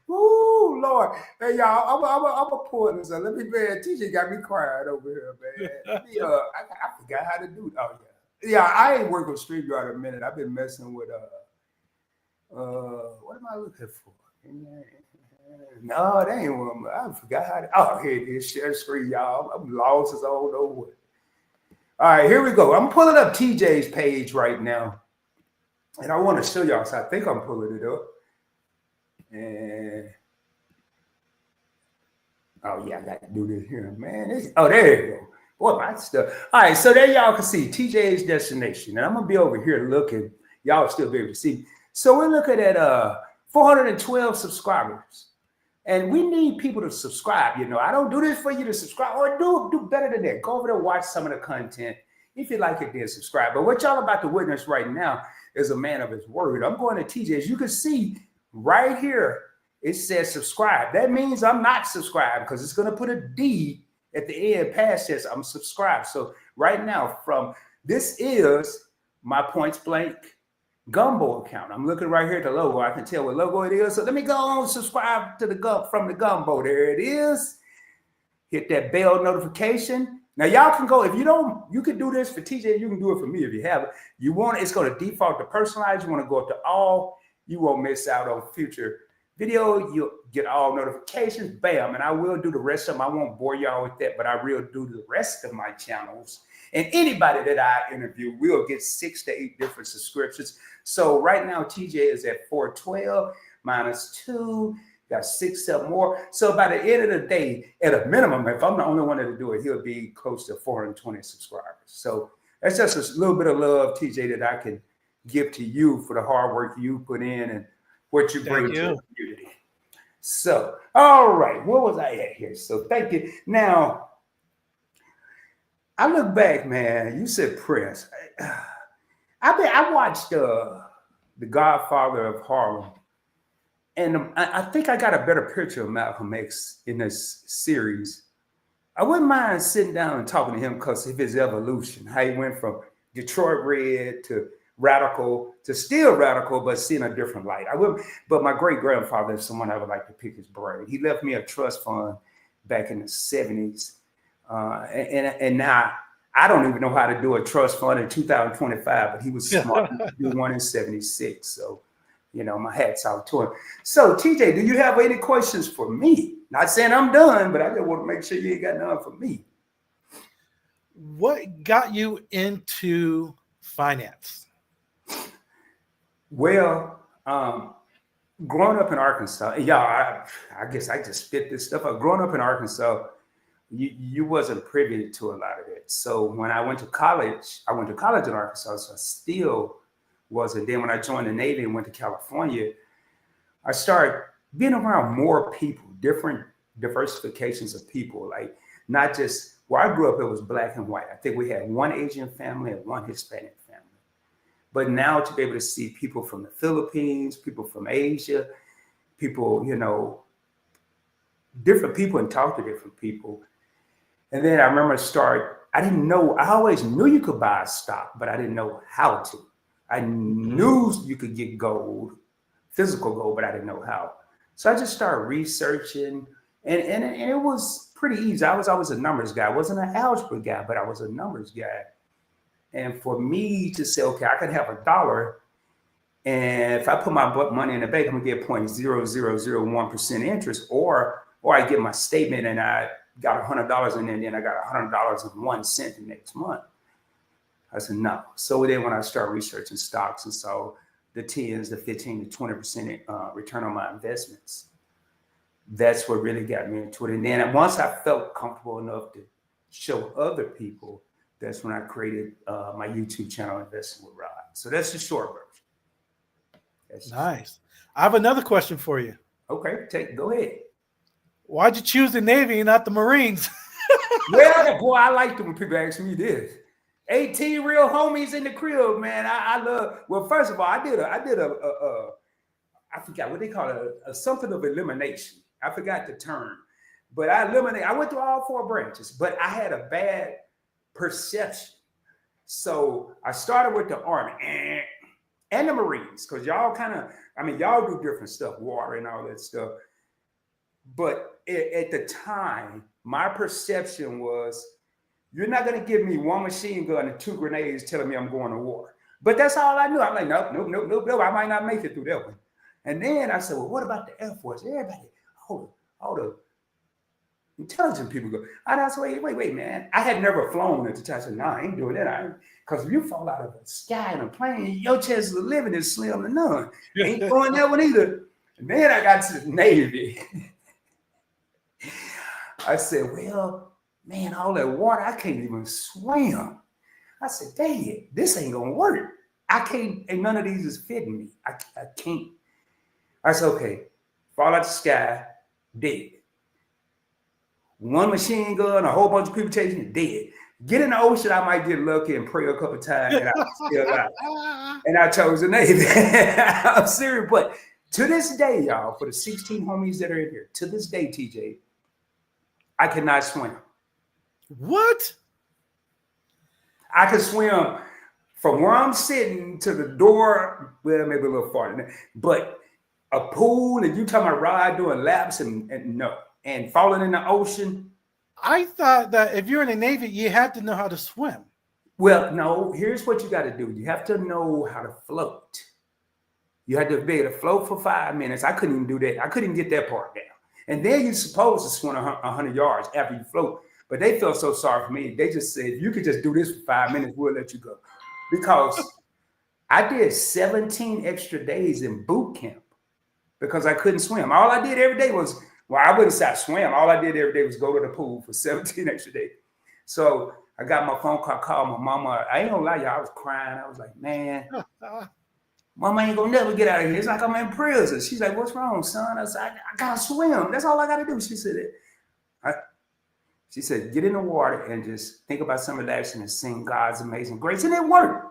Ooh, Lord. Hey, y'all, I'm gonna pull this up. Let me, man, TJ got me crying over here, man. I forgot how to do it. Oh, yeah. Yeah, I ain't worked with StreamYard in a minute. I've been messing with, what am I looking for? No, that ain't one. I forgot how to, oh, here it is. Share screen, y'all. I'm lost as I don't know what. All right, here we go. I'm pulling up TJ's page right now. And I want to show y'all, so I think I'm pulling it up. And oh yeah, I got to do this here, man. Oh, there you go. Boy, my stuff. All right, so there y'all can see TJ's Destination. And I'm gonna be over here looking. Y'all still be able to see. So we're looking at 412 subscribers. And we need people to subscribe. You know, I don't do this for you to subscribe, or do better than that. Go over there, watch some of the content. If you like it, then subscribe. But what y'all about to witness right now is a man of his word. I'm going to TJ's. You can see right here, it says subscribe. That means I'm not subscribed, because it's going to put a D at the end past this. I'm subscribed. So right now, this is my Points Blank Gumbo account. I'm looking right here at the logo. I can tell what logo it is. So let me go on, subscribe to from the Gumbo. There it is. Hit that bell notification. Now y'all can go, if you don't, you can do this for TJ. You can do it for me if you have it. You want it, it's going to default to personalized. You want to go up to all. You won't miss out on future video. You'll get all notifications. Bam. And I will do the rest of them. I won't bore y'all with that, but I will do the rest of my channels. And anybody that I interview will get 6 to 8 different subscriptions. So right now, TJ is at 412 minus 2. Got 6, 7 more. So by the end of the day, at a minimum, if I'm the only one to do it, he'll be close to 420 subscribers. So that's just a little bit of love, TJ, that I can give to you for the hard work you put in and what you bring to the community. So, all right, where was I at here? So thank you. Now, I look back, man. You said Prince. I watched The Godfather of Harlem, and I think I got a better picture of Malcolm X in this series. I wouldn't mind sitting down and talking to him because of his evolution, how he went from Detroit Red to radical to still radical, but seeing a different light. But my great grandfather is someone I would like to pick his brain. He left me a trust fund back in the 70s. And now I don't even know how to do a trust fund in 2025, but he was smart to do one in 76. So, you know, my hat's out to him. So, TJ, do you have any questions for me? Not saying I'm done, but I just want to make sure you ain't got none for me. What got you into finance? Well, growing up in Arkansas, I guess I just spit this stuff up. Growing up in Arkansas, you wasn't privy to a lot of it. So when I went to college in Arkansas, so I still wasn't. Then when I joined the Navy and went to California, I started being around more people, different diversifications of people, like not just where I grew up, it was black and white. I think we had one Asian family and one Hispanic family. But now to be able to see people from the Philippines, people from Asia, people, you know, different people, and talk to different people. And then I remember I always knew you could buy a stock, but I didn't know how to. I knew you could get gold, physical gold, but I didn't know how. So I just started researching, and it was pretty easy. I was always a numbers guy. I wasn't an algebra guy, but I was a numbers guy. And for me to say, okay, I could have $1 And if I put my money in the bank, I'm gonna get 0.0001% interest, or I get my statement and I got $100 in there, and then I got $100.01 the next month. I said no. So then when I started researching stocks and saw the 10s, the 15 to 20% return on my investments, that's what really got me into it. And then once I felt comfortable enough to show other people, that's when I created my YouTube channel, Investing with Rod. So that's the short version. Nice. I have another question for you. Okay, go ahead. Why'd you choose the Navy and not the Marines? Well, boy, I like it when people ask me this. 18 real homies in the crib, man. I love. Well, first of all, I did a I forgot what they call it, something of elimination. I forgot the term, but I went through all 4 branches, but I had a bad perception. So I started with the Army and the Marines, because y'all y'all do different stuff, water and all that stuff. But at the time, my perception was, you're not going to give me 1 machine gun and 2 grenades telling me I'm going to war. But that's all I knew. I'm like, nope. I might not make it through that one. And then I said, well, what about the Air Force? Everybody, all the intelligent people go. And I said, wait, man. I had never flown at the time. I said, no, I ain't doing that. Because if you fall out of the sky in a plane, your chances of living is slim to none. Ain't doing that one either. And then I got to the Navy. I said, well, man, all that water, I can't even swim. I said, dang it, this ain't gonna work. I can't, and none of these is fitting me. I can't. I said, okay, fall out the sky, dead. 1 machine gun, a whole bunch of people chasing you, dead. Get in the ocean, I might get lucky and pray a couple times, and I'm still alive. And I chose the Navy. I'm serious, but to this day, y'all, for the 16 homies that are in here, to this day, TJ, I cannot swim. What? I can swim from where I'm sitting to the door, well, maybe a little farther, but a pool, and you talking about ride doing laps and no, and falling in the ocean. I thought that if you're in the Navy, you had to know how to swim. Well, no, here's what you got to do. You have to know how to float. You had to be able to float for 5 minutes. I couldn't even do that. I couldn't get that part down. And then you're supposed to swim 100 yards after you float. But they felt so sorry for me. They just said, you could just do this for 5 minutes, we'll let you go. Because I did 17 extra days in boot camp because I couldn't swim. All I did every day was, well, I wouldn't say I swam. All I did every day was go to the pool for 17 extra days. So I got my phone call, called my mama. I ain't gonna lie, y'all, I was crying. I was like, man, Mama ain't gonna never get out of here. It's like I'm in prison. She's like, what's wrong, son? I said, I gotta swim. That's all I gotta do. She said, get in the water and just think about some relaxing and sing God's amazing grace. And it worked.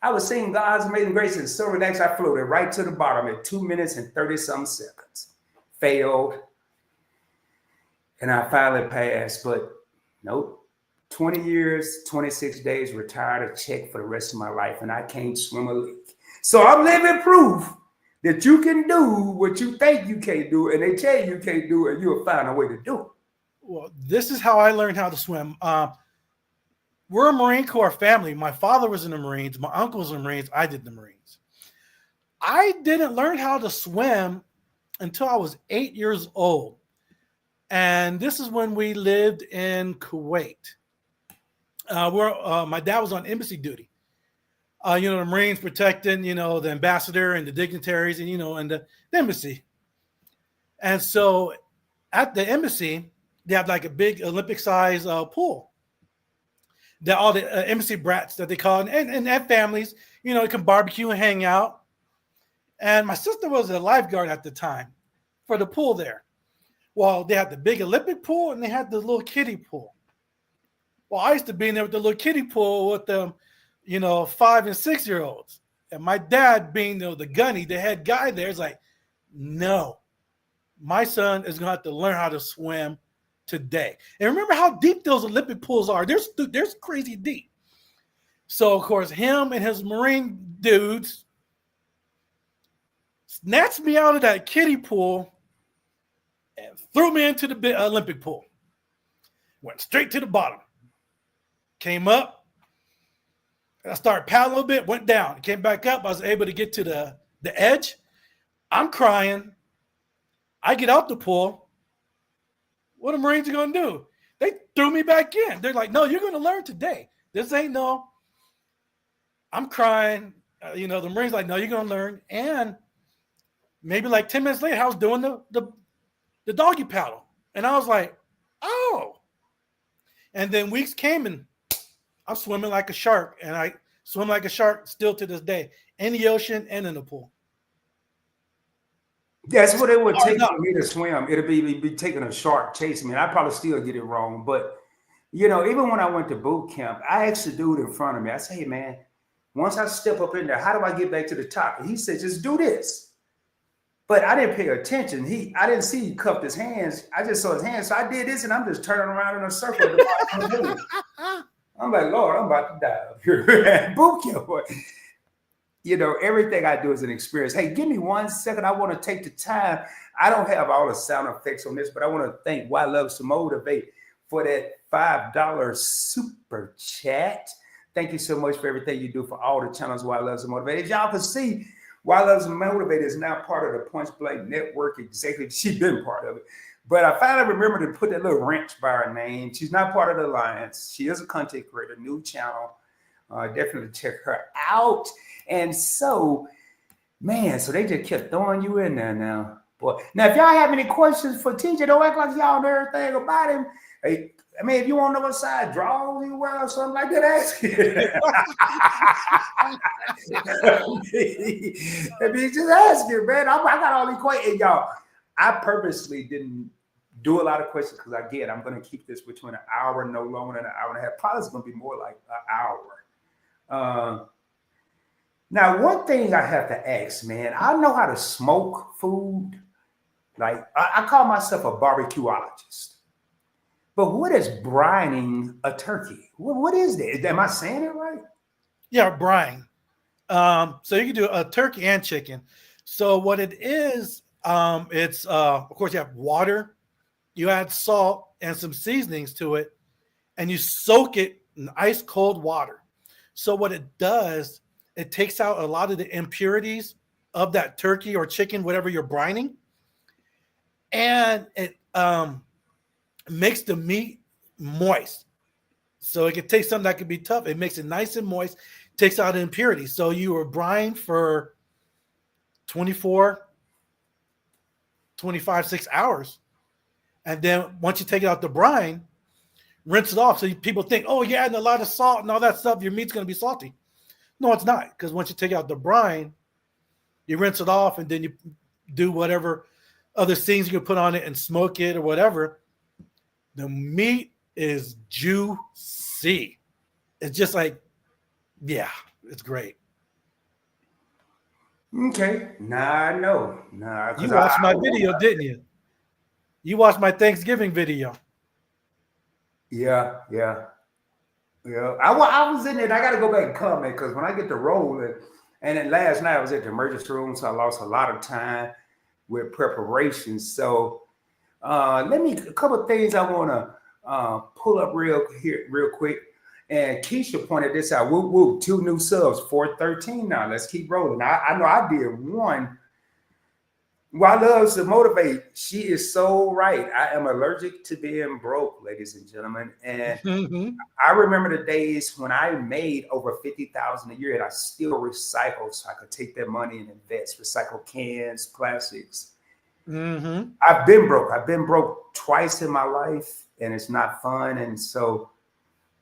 I was singing God's amazing grace and so relaxed, I floated right to the bottom at 2 minutes and 30-some seconds. Failed. And I finally passed, but nope. 20 years, 26 days, retired, a check for the rest of my life, and I can't swim a lick. So I'm living proof that you can do what you think you can't do, and they tell you can't do it, and you'll find a way to do it. Well, this is how I learned how to swim. We're a Marine Corps family. My father was in the Marines. My uncle was in the Marines. I did the Marines. I didn't learn how to swim until I was 8 years old. And this is when we lived in Kuwait. My dad was on embassy duty. The Marines protecting, the ambassador and the dignitaries and, and the embassy. And so at the embassy, they have like a big Olympic size pool that all the embassy brats that they call it, and their families, can barbecue and hang out. And my sister was a lifeguard at the time for the pool there. Well, they had the big Olympic pool and they had the little kiddie pool. Well, I used to be in there with the little kiddie pool with them, 5 and 6 year olds. And my dad being the gunny, the head guy there, is like, no, my son is going to have to learn how to swim today. And remember how deep those Olympic pools are. There's crazy deep. So, of course, him and his Marine dudes snatched me out of that kiddie pool and threw me into the Olympic pool. Went straight to the bottom. Came up. I started paddling a little bit, went down. Came back up. I was able to get to the edge. I'm crying. I get out the pool. What are Marines going to do? They threw me back in. They're like, no, you're going to learn today. This ain't no. I'm crying. The Marines like, no, you're going to learn. And maybe like 10 minutes later, I was doing the doggy paddle. And I was like, oh. And then weeks came and I'm swimming like a shark. And I swim like a shark still to this day in the ocean and in the pool. That's what it would take for me to swim. It'd be taking a shark chasing me. I'd probably still get it wrong. But, even when I went to boot camp, I asked the dude in front of me, I said, hey, man, once I step up in there, how do I get back to the top? And he said, just do this. But I didn't pay attention. I didn't see he cupped his hands. I just saw his hands. So I did this, and I'm just turning around in a circle. I'm like, Lord, I'm about to die up here. Boot camp. Everything I do is an experience. Hey, give me 1 second. I want to take the time. I don't have all the sound effects on this, but I want to thank Why Loves to Motivate for that $5 super chat. Thank you so much for everything you do for all the channels Why Loves to Motivate. As y'all can see, Why Loves to Motivate is now part of the Punch Blank Network executive. She's been part of it. But I finally remembered to put that little wrench by her name. She's not part of the alliance. She is a content creator, new channel. Definitely check her out. And so, man, so they just kept throwing you in there now. Boy. Now, if y'all have any questions for TJ, don't act like y'all know everything about him. Hey, if you want to know what side draws he wear or something like that, ask him. Just ask him, man. I got all these questions. Y'all, I purposely didn't do a lot of questions because, again, I'm going to keep this between an hour, no longer than an hour and a half. Probably it's going to be more like an hour. Now, one thing I have to ask, man, I know how to smoke food. Like, I call myself a barbecueologist. But what is brining a turkey? What is that? Am I saying it right? Yeah, brine. So you can do a turkey and chicken. So what it is, it's, of course, you have water, you add salt and some seasonings to it, and you soak it in ice cold water. So what it does, it takes out a lot of the impurities of that turkey or chicken, whatever you're brining, and it makes the meat moist. So it can take something that could be tough. It makes it nice and moist, takes out the impurities. So you were brined for 24, 25, 6 hours. And then once you take it out the brine, rinse it off. So people think, oh, you're adding a lot of salt and all that stuff. Your meat's going to be salty. No, it's not. Because once you take out the brine, you rinse it off and then you do whatever other things you can put on it and smoke it or whatever. The meat is juicy. It's just like, yeah, it's great. Okay. Nah, I know. Nah, you watched my video, didn't you? You watched my Thanksgiving video. Yeah. I was in there. And I got to go back and comment because when I get to rolling, and then last night I was at the emergency room, so I lost a lot of time with preparation. So a couple of things I want to pull up real quick. And Keisha pointed this out. Whoop, whoop, 2 new subs, 413 now. Let's keep rolling. I know I did one. Why Loves to Motivate. She is so right. I am allergic to being broke, ladies and gentlemen. And I remember the days when I made over $50,000 a year and I still recycled so I could take that money and invest, recycle cans, plastics. I've been broke. I've been broke twice in my life and it's not fun. And so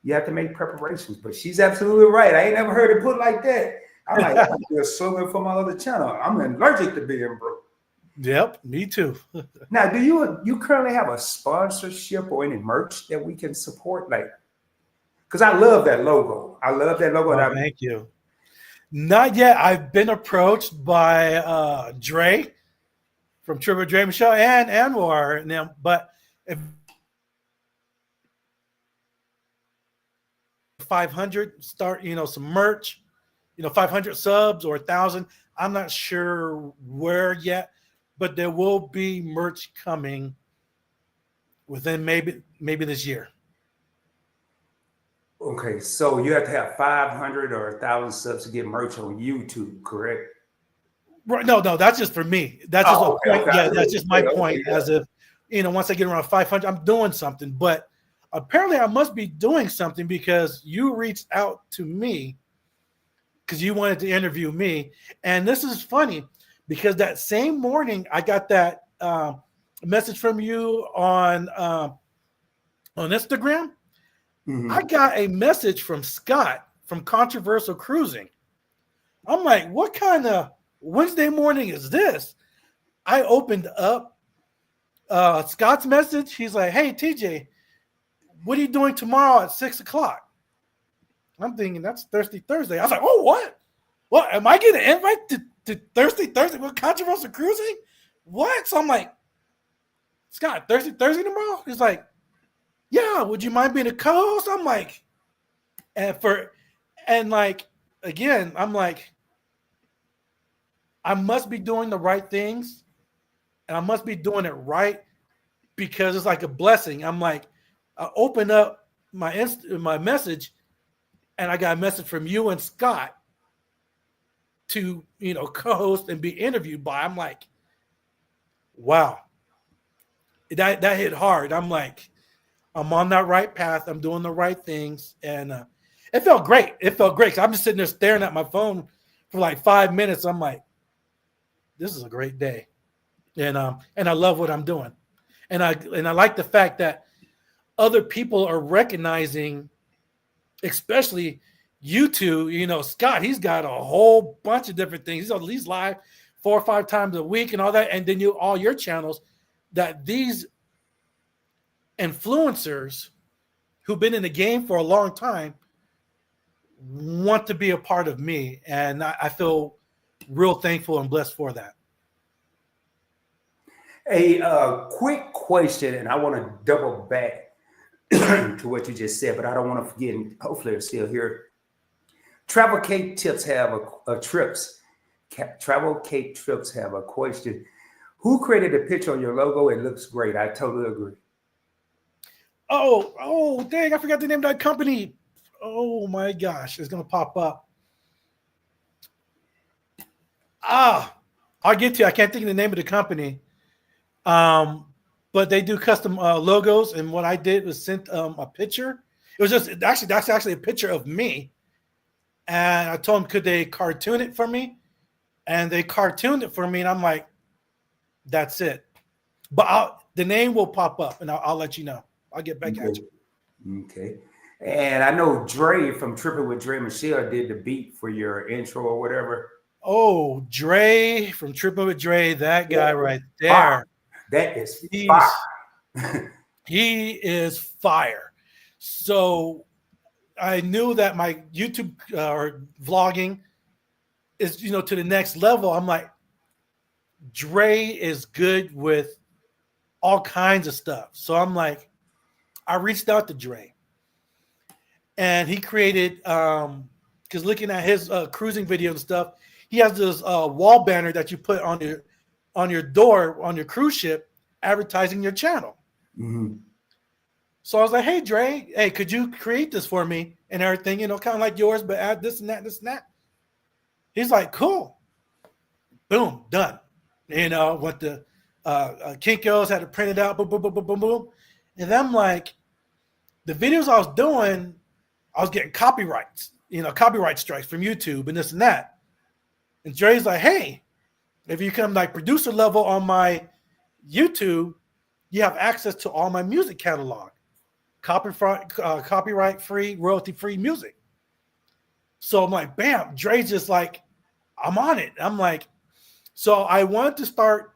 you have to make preparations, but she's absolutely right. I ain't never heard it put like that. I'm like, I'm just swimming for my other channel. I'm allergic to being broke. Yep, me too. Now, do you currently have a sponsorship or any merch that we can support? Like, because I love that logo. Oh, thank you. Not yet. I've been approached by Dre from Triple Dre Michelle and Anwar now, but if 500 start, some merch, 500 subs or 1,000. I'm not sure where yet, but there will be merch coming within maybe this year. Okay, so you have to have 500 or 1,000 subs to get merch on YouTube, correct? Right, no, that's just for me. That's just a Oh, okay, point. okay. Yeah, that's just my point. Yeah. As if, once I get around 500, I'm doing something. But apparently, I must be doing something because you reached out to me because you wanted to interview me. And this is funny because that same morning, I got that message from you on Instagram. I got a message from Scott from Controversial Cruising. I'm like, what kind of Wednesday morning is this? I opened up Scott's message. He's like, hey, TJ, what are you doing tomorrow at 6:00? I'm thinking that's Thirsty Thursday. I was like, oh, what? What? Am I getting an invite to Thirsty Thursday with Controversial Cruising? What? So I'm like, Scott, Thirsty Thursday tomorrow? He's like, yeah, would you mind being a co-host? I'm like, again, I'm like, I must be doing the right things and I must be doing it right because it's like a blessing. I'm like, I open up my message and I got a message from you and Scott to, co-host and be interviewed by. I'm like, wow, that hit hard. I'm like, I'm on that right path. I'm doing the right things. And it felt great. It felt great. 'Cause I'm just sitting there staring at my phone for like 5 minutes. I'm like, this is a great day. And I love what I'm doing. And I like the fact that other people are recognizing, especially you two, Scott, he's got a whole bunch of different things. He's at least live 4 or 5 times a week and all that. And then all your channels, that these influencers who've been in the game for a long time want to be a part of me. And I feel real thankful and blessed for that. A quick question, and I want to double back to what you just said, but I don't want to forget, and hopefully they're still here. Travel Cape Trips have Travel Cape Trips have a question. Who created the picture on your logo? It looks great. I totally agree. Oh, dang, I forgot the name of that company. Oh my gosh, it's gonna pop up. I'll get to you. I can't think of the name of the company. But they do custom logos, and what I did was sent a picture. It was that's actually a picture of me, and I told them could they cartoon it for me, and they cartooned it for me, and I'm like, that's it. But the name will pop up, and I'll let you know. I'll get back at you. Okay. And I know Dre from Tripping with Dre Michelle did the beat for your intro or whatever. Oh, Dre from Tripping with Dre, that guy right there. That is fire. He is fire. So I knew that my YouTube or vlogging is, to the next level. I'm like, Dre is good with all kinds of stuff. So I'm like, I reached out to Dre, and he created, because looking at his cruising video and stuff, he has this wall banner that you put on your door on your cruise ship, advertising your channel. Mm-hmm. So I was like, hey, Dre, hey, could you create this for me and everything, kind of like yours, but add this and that, this and that. He's like, cool. Boom, done. Went to Kinko's, had to print it out, boom, boom, boom, boom, boom, boom. And I'm like, the videos I was doing, I was getting copyright strikes from YouTube and this and that. And Dre's like, hey, if you come like producer level on my YouTube, you have access to all my music catalog, copyright free, royalty free music. So I'm like, bam, Dre's just like, I'm on it. I'm like, so I wanted to start.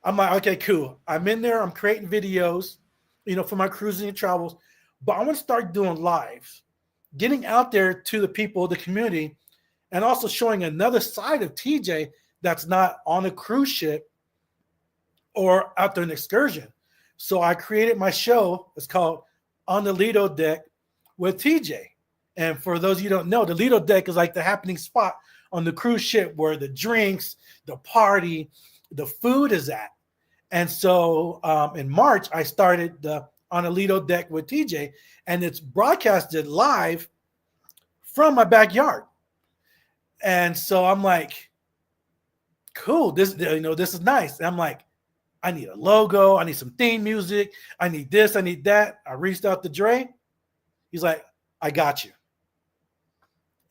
I'm like, okay, cool. I'm in there. I'm creating videos, for my cruising and travels, but I want to start doing lives, getting out there to the people, the community, and also showing another side of TJ that's not on a cruise ship or out there an excursion. So I created my show. It's called On the Lido Deck with TJ. And for those of you who don't know, the Lido Deck is like the happening spot on the cruise ship where the drinks, the party, the food is at. And so in March, I started the On the Lido Deck with TJ, and it's broadcasted live from my backyard. And so I'm like, cool. This is nice. And I'm like, I need a logo. I need some theme music. I need this. I need that. I reached out to Dre. He's like, I got you.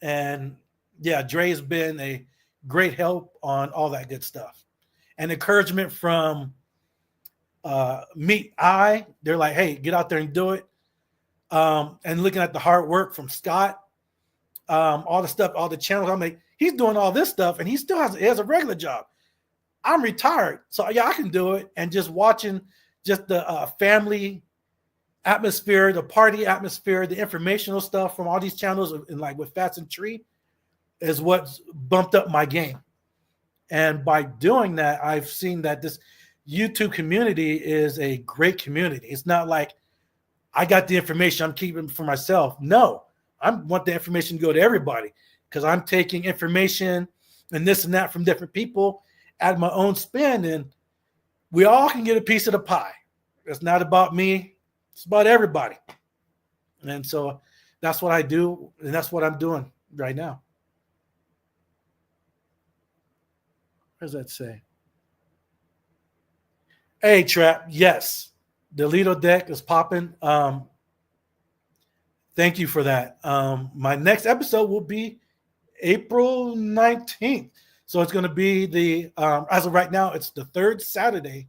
And yeah, Dre has been a great help on all that good stuff. And encouragement from Meet I. They're like, hey, get out there and do it. And looking at the hard work from Scott, all the stuff, all the channels. I'm like, he's doing all this stuff and he still has a regular job. I'm retired, so yeah, I can do it. And just watching just the family atmosphere, the party atmosphere, the informational stuff from all these channels, and like with Fats and Tree, is what's bumped up my game. And by doing that, I've seen that this YouTube community is a great community. It's not like I got the information I'm keeping for myself. No, I want the information to go to everybody because I'm taking information and this and that from different people, add my own spin, and we all can get a piece of the pie. It's not about me. It's about everybody. And so that's what I do, and that's what I'm doing right now. What does that say? Hey, Trap, yes. The Lido deck is popping. Thank you for that. My next episode will be April 19th. So it's going to be the, as of right now, it's the third Saturday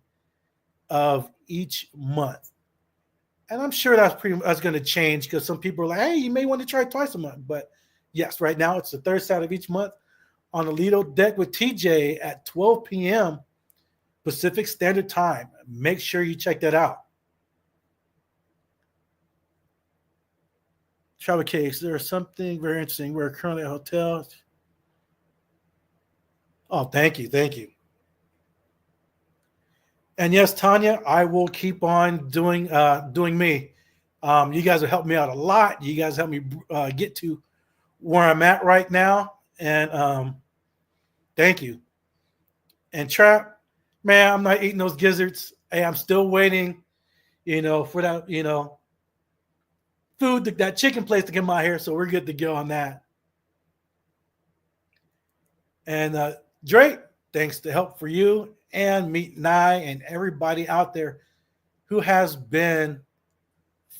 of each month. And I'm sure that's going to change because some people are like, hey, you may want to try twice a month. But yes, right now it's the third Saturday of each month on the Lido deck with TJ at 12 p.m. Pacific Standard Time. Make sure you check that out. Travel case, there's something very interesting. We're currently at a hotel. Oh, thank you. Thank you. And yes, Tanya, I will keep on doing me. You guys have helped me out a lot. You guys helped me get to where I'm at right now. And thank you. And Trap, man, I'm not eating those gizzards. Hey, I'm still waiting, for that, food, that chicken place to come out here. So we're good to go on that. And Drake, thanks to help for you and Meet Nye and everybody out there who has been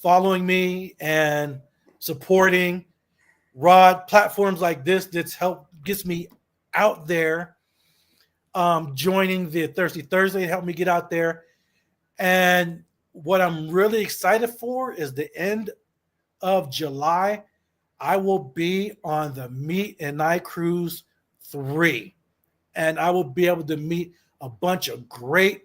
following me and supporting Rod platforms like this. That's gets me out there. Joining the Thirsty Thursday helped me get out there. And what I'm really excited for is the end of July. I will be on the Meet and Nye Cruise 3. And I will be able to meet a bunch of great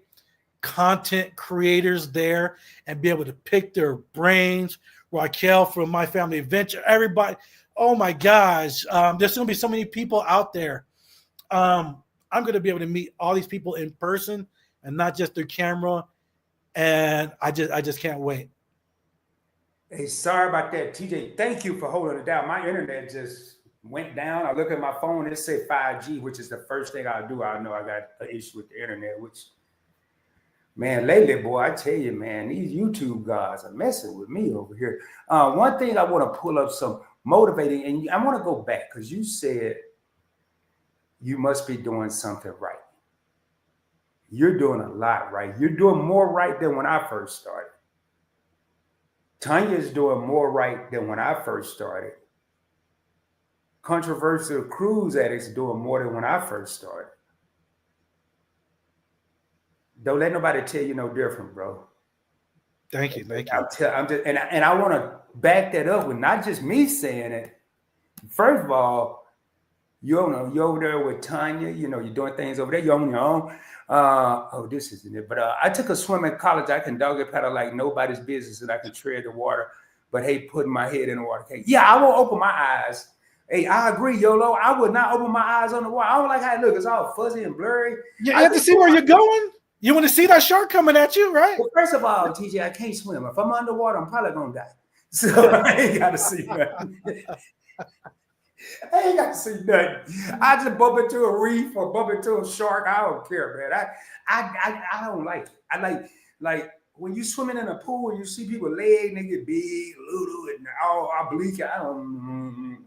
content creators there and be able to pick their brains. Raquel from My Family Adventure, everybody. Oh my gosh. There's going to be so many people out there. I'm going to be able to meet all these people in person and not just through camera. And I just can't wait. Hey, sorry about that, TJ. Thank you for holding it down. My internet just went down. I look at my phone, it said 5G, which is the first thing I do. I know I got an issue with the internet, which, man, lately, boy, I tell you, man, these YouTube guys are messing with me over here. One thing I want to pull up some motivating, and I want to go back because you said you must be doing something right. You're doing a lot right. You're doing more right than when I first started. Tanya's doing more right than when I first started. Controversial Cruise Addicts doing more than when I first started. Don't let nobody tell you no different, bro. Thank you. And I want to back that up with not just me saying it. First of all, you're over there with Tanya. You're doing things over there. You're on your own. This isn't it. But I took a swim in college. I can doggy paddle like nobody's business, and I can tread the water. But hey, putting my head in the water. Okay. Yeah, I won't open my eyes. Hey, I agree, YOLO. I would not open my eyes on the water. I don't like how it looks. It's all fuzzy and blurry. You have to see where you're going. You want to see that shark coming at you, right? Well, first of all, TJ, I can't swim. If I'm underwater, I'm probably going to die. So I ain't got to see nothing. I ain't got to see nothing. I just bump into a reef or bump into a shark. I don't care, man. I don't like it. I like when you swimming in a pool and you see people leg, they get big, little, and all oblique. I don't.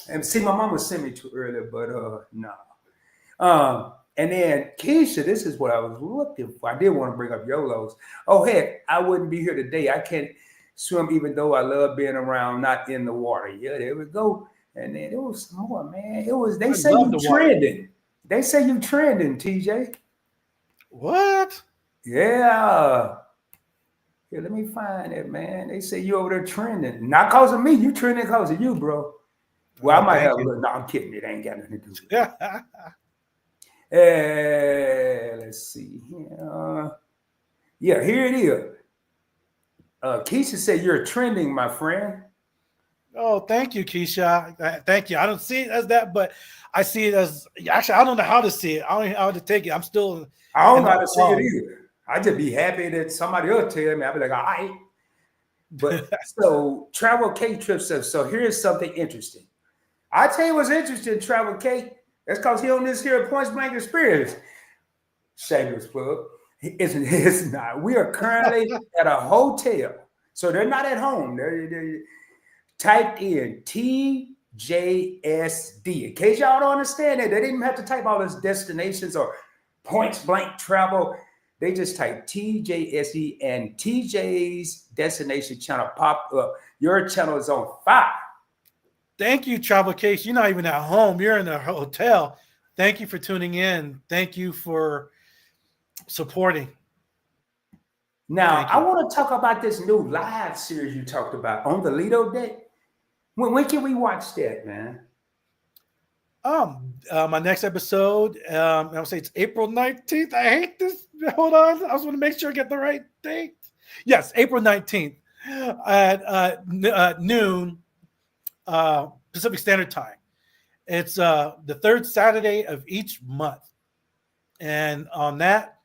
And see, my mama sent me too early, but no. And then Keisha, this is what I was looking for. I did want to bring up YOLOs. Oh heck, I wouldn't be here today. I can't swim even though I love being around, not in the water. Yeah, there we go. And then it was some more, man. It was they I say love you the water. trending. They say you trending, TJ. What? Yeah. Here, let me find it, man. They say you over there trending. Not cause of me, you trending cause of you, bro. Well, I might Thank have a you. little. No, I'm kidding. It ain't got nothing to do with it. Let's see here. Yeah, here it is. Keisha said you're trending, my friend. Oh, thank you, Keisha. Thank you. I don't see it as that, but I see it as actually. I don't know how to see it. I don't know how to take it. I'm still I don't in know the how to say it either. I just be happy that somebody else tell me. I'll be like, all right. But so Travel K Trip says, so here's something interesting. I tell you what's interesting, Travel K. That's because he on this here Points Blank Experience. Shameless plug. It's not. We are currently at a hotel. So they're not at home. They're typed in TJSD. In case y'all don't understand that, they didn't have to type all those destinations or Points Blank Travel. They just type TJSD and TJ's destination channel popped up. Your channel is on fire. Thank you, Travel Case. You're not even at home. You're in a hotel. Thank you for tuning in. Thank you for supporting. Now, Thank I you. want to talk about this new live series you talked about on the Lido deck. When can we watch that, man? My next episode, I'll say it's April 19th. I hate this. Hold on. I just want to make sure I get the right date. Yes, April 19th at noon Pacific Standard Time. It's the third Saturday of each month. And on that,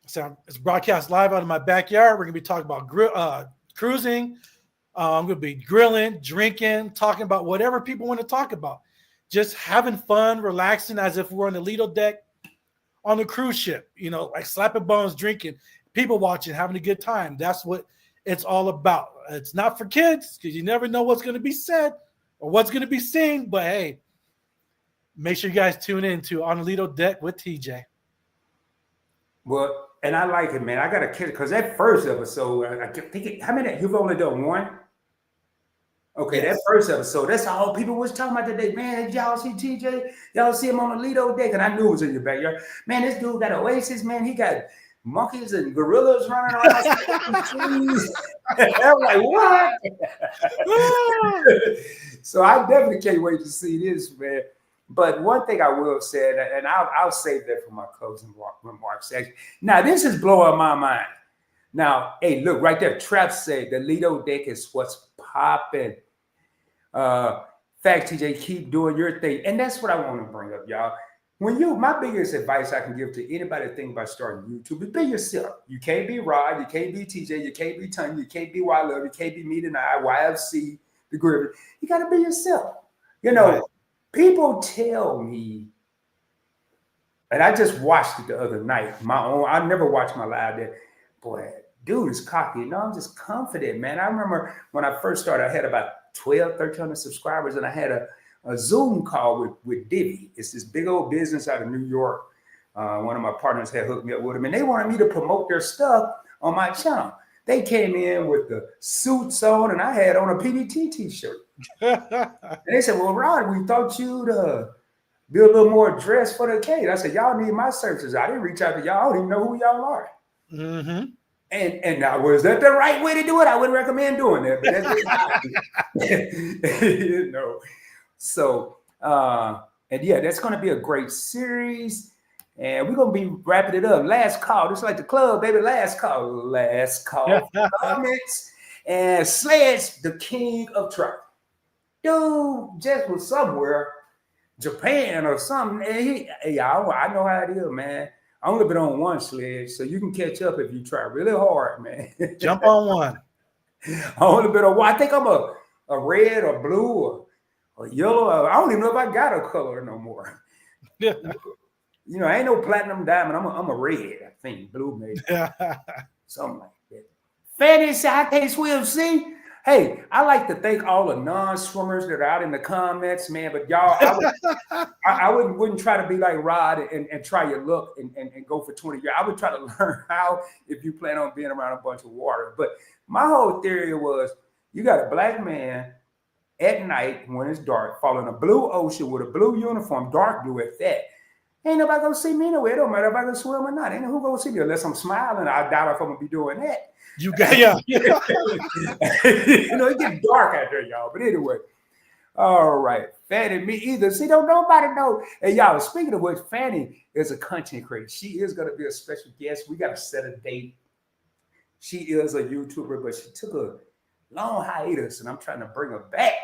so it's broadcast live out of my backyard. We're going to be talking about cruising. I'm going to be grilling, drinking, talking about whatever people want to talk about. Just having fun, relaxing as if we're on the Lido deck on a cruise ship, like slapping bones, drinking, people watching, having a good time. That's what it's all about. It's not for kids because you never know what's going to be said or what's going to be seen. But hey, make sure you guys tune in to On the Lido Deck with TJ. Well, and I like it, man. I got to kiss because that first episode, I think how many you've only done one? Okay, yes. That first episode, that's all people was talking about today. Man, did y'all see TJ? Y'all see him on the Lido deck? And I knew it was in your backyard. Man, this dude got Oasis, man. He got monkeys and gorillas running around trees. I'm like, what? So I definitely can't wait to see this, man. But one thing I will say, and I'll save that for my closing remarks. Now, this is blowing my mind. Now, hey, look, right there, Trap said the Lido deck is what's popping. Fact, TJ, keep doing your thing. And that's what I want to bring up, y'all. My biggest advice I can give to anybody thinking about starting YouTube is be yourself. You can't be Rod, you can't be TJ, you can't be Tony, you can't be Y Love, you can't be me tonight, YFC, the Griffin. You got to be yourself. Right. People tell me, and I just watched it the other night, I never watched my live there. Boy, dude is cocky. I'm just confident, man. I remember when I first started, I had about 1,300 subscribers, and I had a Zoom call with Divvy. It's this big old business out of New York. One of my partners had hooked me up with them, and they wanted me to promote their stuff on my channel. They came in with the suits on, and I had on a PBT t-shirt. And they said, well, Rod, we thought you'd be a little more dressed for the occasion. I said, y'all need my services. I didn't reach out to y'all. I don't even know who y'all are. Mm-hmm. And now, was that the right way to do it? I wouldn't recommend doing that, but that's So, and yeah, that's going to be a great series. And we're going to be wrapping it up. Last call. Just like the club, baby. Last call. Last call. Comments. And Sledge, the king of travel. Dude just was somewhere, Japan or something. And I know how it is, man. I only been on one sledge, so you can catch up if you try really hard, man. Jump on one. I only been on one. I think I'm a red or blue or yellow. I don't even know if I got a color no more. I ain't no platinum diamond. I'm a red, I think. Blue maybe. Something like that. Fanny said, I can't swim, see? Hey, I like to thank all the non-swimmers that are out in the comments, man. But y'all, I wouldn't try to be like Rod and try your luck and go for 20 years. I would try to learn how if you plan on being around a bunch of water. But my whole theory was you got a black man at night when it's dark, following a blue ocean with a blue uniform, dark blue at that. Ain't nobody gonna see me anyway. It don't matter if I can swim or not. Ain't who gonna see me unless I'm smiling. I doubt if I'm gonna be doing that. You got yeah. You know, it gets dark out there, y'all. But anyway, all right. Fanny, me either. See, don't nobody know. And y'all, speaking of which, Fanny is a content creator. She is gonna be a special guest. We gotta set a date. She is a YouTuber, but she took a long hiatus, and I'm trying to bring her back.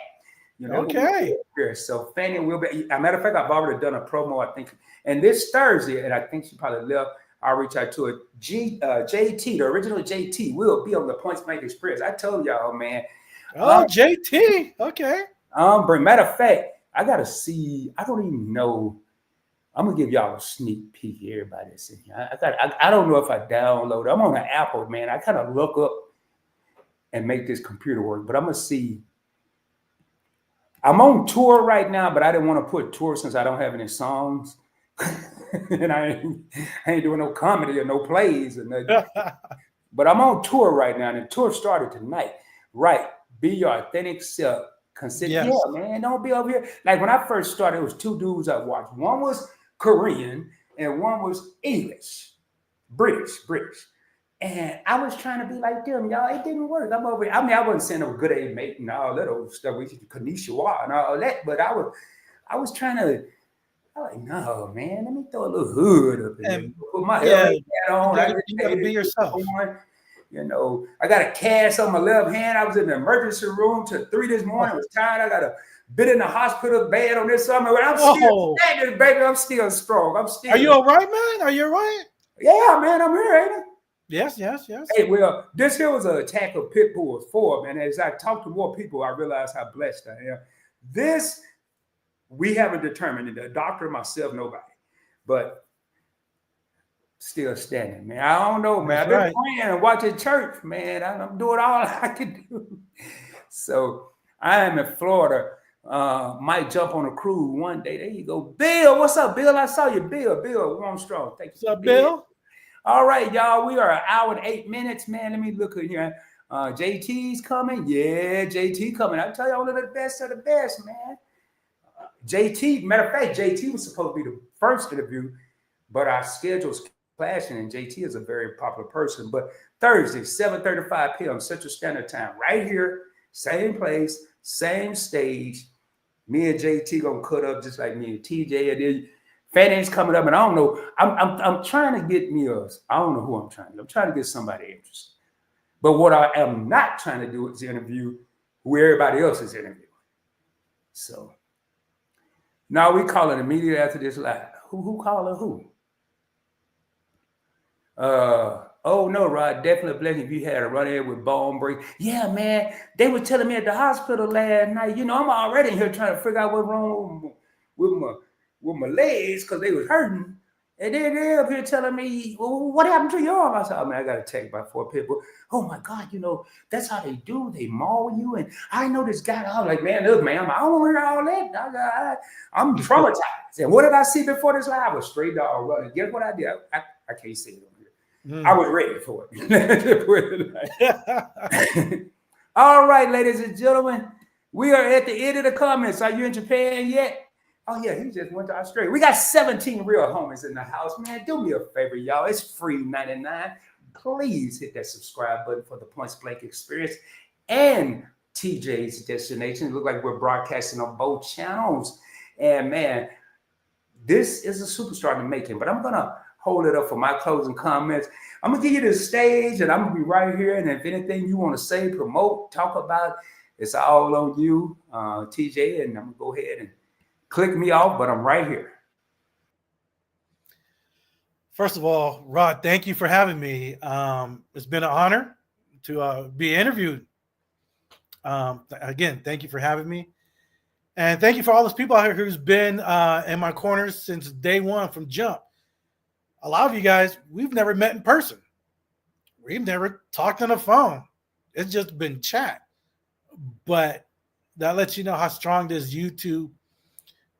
You know, okay. So Fanny will be. As a matter of fact, I've already done a promo, I think, and this Thursday, and I think she probably left. I'll reach out to it. JT, the original JT, will be on the Points Blank Experience. I told y'all, man. Oh, JT. Okay. Matter of fact, I gotta see. I don't even know. I'm gonna give y'all a sneak peek. Everybody that's in here. I don't know if I download. I'm on an Apple, man. I kind of look up and make this computer work, but I'm gonna see. I'm on tour right now, but I didn't want to put tour since I don't have any songs. And I ain't doing no comedy or no plays or nothing. But I'm on tour right now, and the tour started tonight. Right. Be your authentic self. Consider, yes. Yeah, man, don't be over here. Like when I first started, it was two dudes I watched. One was Korean and one was English, British. And I was trying to be like them, y'all. It didn't work. I'm over here. I mean, I wasn't saying no good aid mate and all that old stuff. We Konnichiwa and all that, but I was trying to. I'm like, no, man. Let me throw a little hood up in there. Put my hat on. You gotta be yourself. You know, I got a cast on my left hand. I was in the emergency room till 3 this morning. I was tired. I got a bit in the hospital bed on this summer. But I'm still standing, baby. I'm still strong. Are you all right, man? Are you all right? Yeah, man. I'm here, ain't I? Yes. Hey, well, this here was an attack of pit bulls for, man. As I talk to more people, I realize how blessed I am. This, we haven't determined, the doctor, myself, nobody. But still standing, man. I don't know, man. I've been praying and watching church, man. I'm doing all I can do. So I am in Florida. Might jump on a cruise one day. There you go. Bill, what's up, Bill? I saw you, Bill Warm Strong. Thank you. What's up, Bill? All right, y'all. We are an hour and 8 minutes, man. Let me look at here. JT's coming. Yeah, JT coming. I tell you, one of the best of the best, man. JT, matter of fact, JT was supposed to be the first interview, but our schedules clashing, and JT is a very popular person. But Thursday, 7:35 p.m. Central Standard Time, right here, same place, same stage. Me and JT gonna cut up just like me and TJ. And then Fanny's coming up, and I don't know. I'm trying to get me I don't know who I'm trying to. I'm trying to get somebody interested. But what I am not trying to do is interview who everybody else is interviewing. So now we calling immediately after this live. Who calling who? Oh no, Rod, definitely blessing if you had a run-in with bone break. Yeah, man. They were telling me at the hospital last night, you know, I'm already in here trying to figure out what's wrong with my legs because they was hurting. And then they're up here telling me, well, what happened to your arm? I said, oh man, I got attacked by 4 people. Oh my God, you know, that's how they do. They maul you. And I know this guy. I'm like, man, look, man, I don't want to hear all that. I'm traumatized. And what did I see before this live? I was straight dog running. Guess what I did? I can't say it on here. I was ready for it. All right, ladies and gentlemen, we are at the end of the comments. Are you in Japan yet? Oh, yeah, he just went to Australia. We got 17 real homies in the house, man. Do me a favor, y'all. It's free 99. Please hit that subscribe button for the Points Blank Experience and TJ's Destination. It looks like we're broadcasting on both channels. And, man, this is a superstar in the making. But I'm going to hold it up for my closing comments. I'm going to give you the stage, and I'm going to be right here. And if anything you want to say, promote, talk about, it's all on you, TJ. And I'm going to go ahead and click me off, but I'm right here. First of all, Rod, thank you for having me. It's been an honor to be interviewed. Again, thank you for having me. And thank you for all those people out here who's been in my corners since day one from jump. A lot of you guys, we've never met in person. We've never talked on the phone. It's just been chat. but that lets you know how strong this YouTube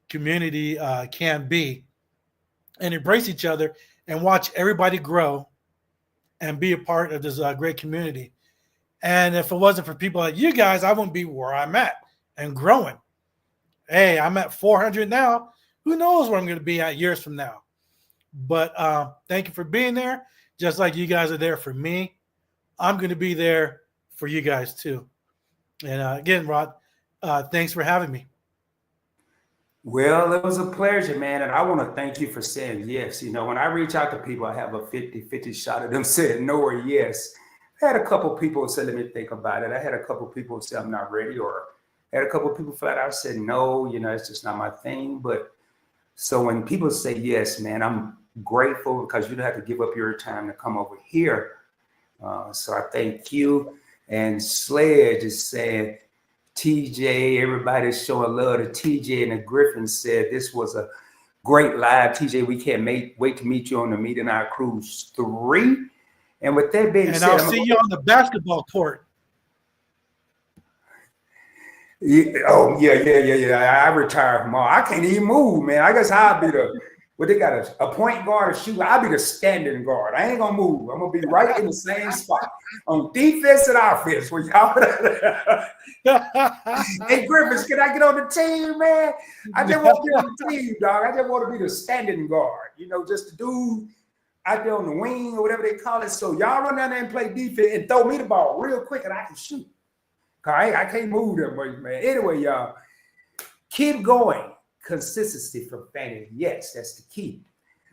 community can be, and embrace each other and watch everybody grow and be a part of this great community. And if it wasn't for people like you guys, I wouldn't be where I'm at and growing. Hey, I'm at 400 now. Who knows where I'm going to be at years from now? But thank you for being there. Just like you guys are there for me, I'm going to be there for you guys too. And again, Rod, thanks for having me. Well, it was a pleasure, man. And I want to thank you for saying yes. You know, when I reach out to people, I have a 50-50 shot of them saying no or yes. I had a couple people say, let me think about it. I had a couple people say I'm not ready, or I had a couple people flat out said no, you know, it's just not my thing. But so when people say yes, man, I'm grateful because you don't have to give up your time to come over here. So I thank you. And Sledge is saying, TJ, everybody's showing love to TJ, and the Griffin said this was a great live. TJ, we can't wait to meet you on the Meeting Our Cruise 3. And with that being said, I'll see you on the basketball court. Yeah, oh, yeah. I retired from all. I can't even move, man. I guess I'll be they got a point guard or shooter. I'll be the standing guard. I ain't gonna move. I'm gonna be right in the same spot on defense and offense. Where y'all Hey Griffiths, can I get on the team, man? I just want to be on the team, dog. I just want to be the standing guard, you know, just the dude out there on the wing or whatever they call it. So y'all run down there and play defense and throw me the ball real quick and I can shoot. I can't move them boys, man. Anyway, y'all, keep going. Consistency from Fanny. Yes, that's the key.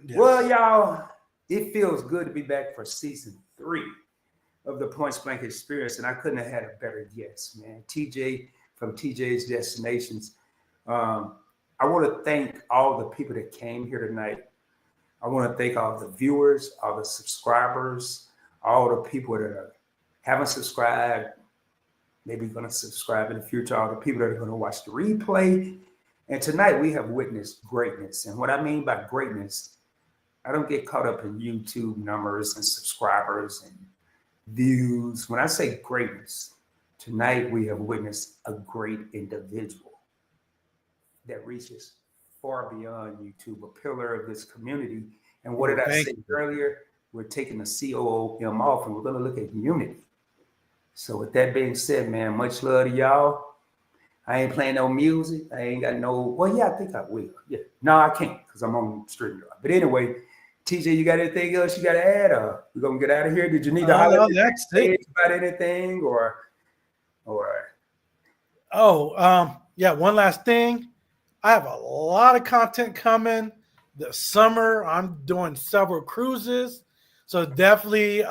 Yes. Well, y'all, it feels good to be back for season 3 of the Points Blank Experience, and I couldn't have had a better guest, man. TJ from TJ's Destinations. I want to thank all the people that came here tonight. I want to thank all the viewers, all the subscribers, all the people that haven't subscribed, maybe going to subscribe in the future, all the people that are going to watch the replay. And tonight we have witnessed greatness. And what I mean by greatness, I don't get caught up in YouTube numbers and subscribers and views. When I say greatness, tonight we have witnessed a great individual that reaches far beyond YouTube, a pillar of this community. And what did I say earlier? We're taking the COOM off and we're going to look at unity. So with that being said, man, much love to y'all. I ain't playing no music. I ain't got no, well, yeah, I think I will. Yeah. No, I can't because I'm on StreamYard. But anyway, TJ, you got anything else you got to add? We're going to get out of here. Did you need to holler about anything or? Yeah, one last thing. I have a lot of content coming this summer. I'm doing several cruises. So definitely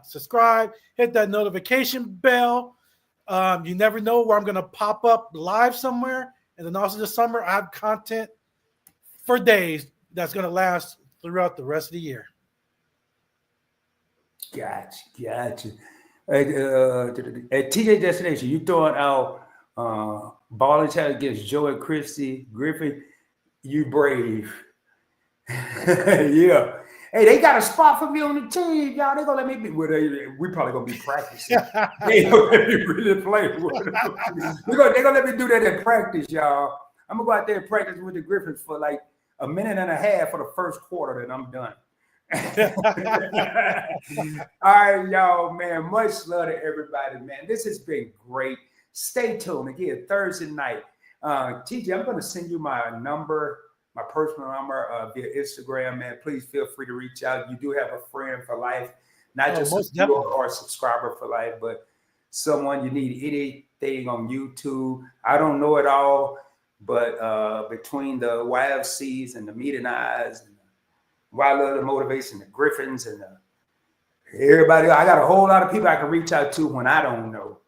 subscribe, hit that notification bell. You never know where I'm going to pop up live somewhere. And then also this summer, I have content for days that's going to last throughout the rest of the year. Gotcha. At TJ Destination, you throwing out balling chat against Joe and Christy Griffin. You brave. Yeah. Hey, they got a spot for me on the team, y'all. They gonna let me be. Well, we probably gonna be practicing. They gonna let me really play. They gonna let me do that in practice, y'all. I'm gonna go out there and practice with the Griffins for like a minute and a half for the first quarter, then I'm done. All right, y'all, man. Much love to everybody, man. This has been great. Stay tuned again Thursday night. TJ, I'm gonna send you my number. My personal number via Instagram, man. Please feel free to reach out. You do have a friend for life, not just a viewer or a subscriber for life, but someone you need anything on YouTube. I don't know it all, but between the YFCs and the Meeting Eyes and the Wild Love the Motivation, the Griffins and everybody, I got a whole lot of people I can reach out to when I don't know.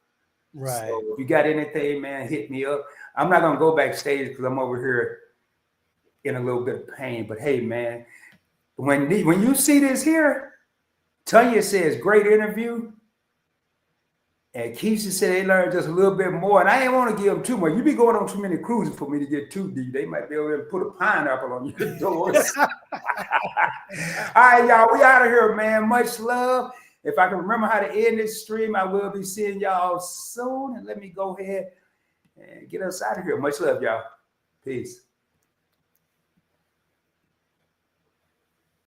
Right. So if you got anything, man, hit me up. I'm not gonna go backstage because I'm over here in a little bit of pain, but hey, man, when you see this here, Tanya says great interview, and Keisha said they learned just a little bit more, and I didn't want to give them too much. You be going on too many cruises for me to get too deep. They might be able to put a pineapple on your doors. All right, y'all, we out of here, man. Much love. If I can remember how to end this stream, I will be seeing y'all soon. And let me go ahead and get us out of here. Much love, y'all. Peace.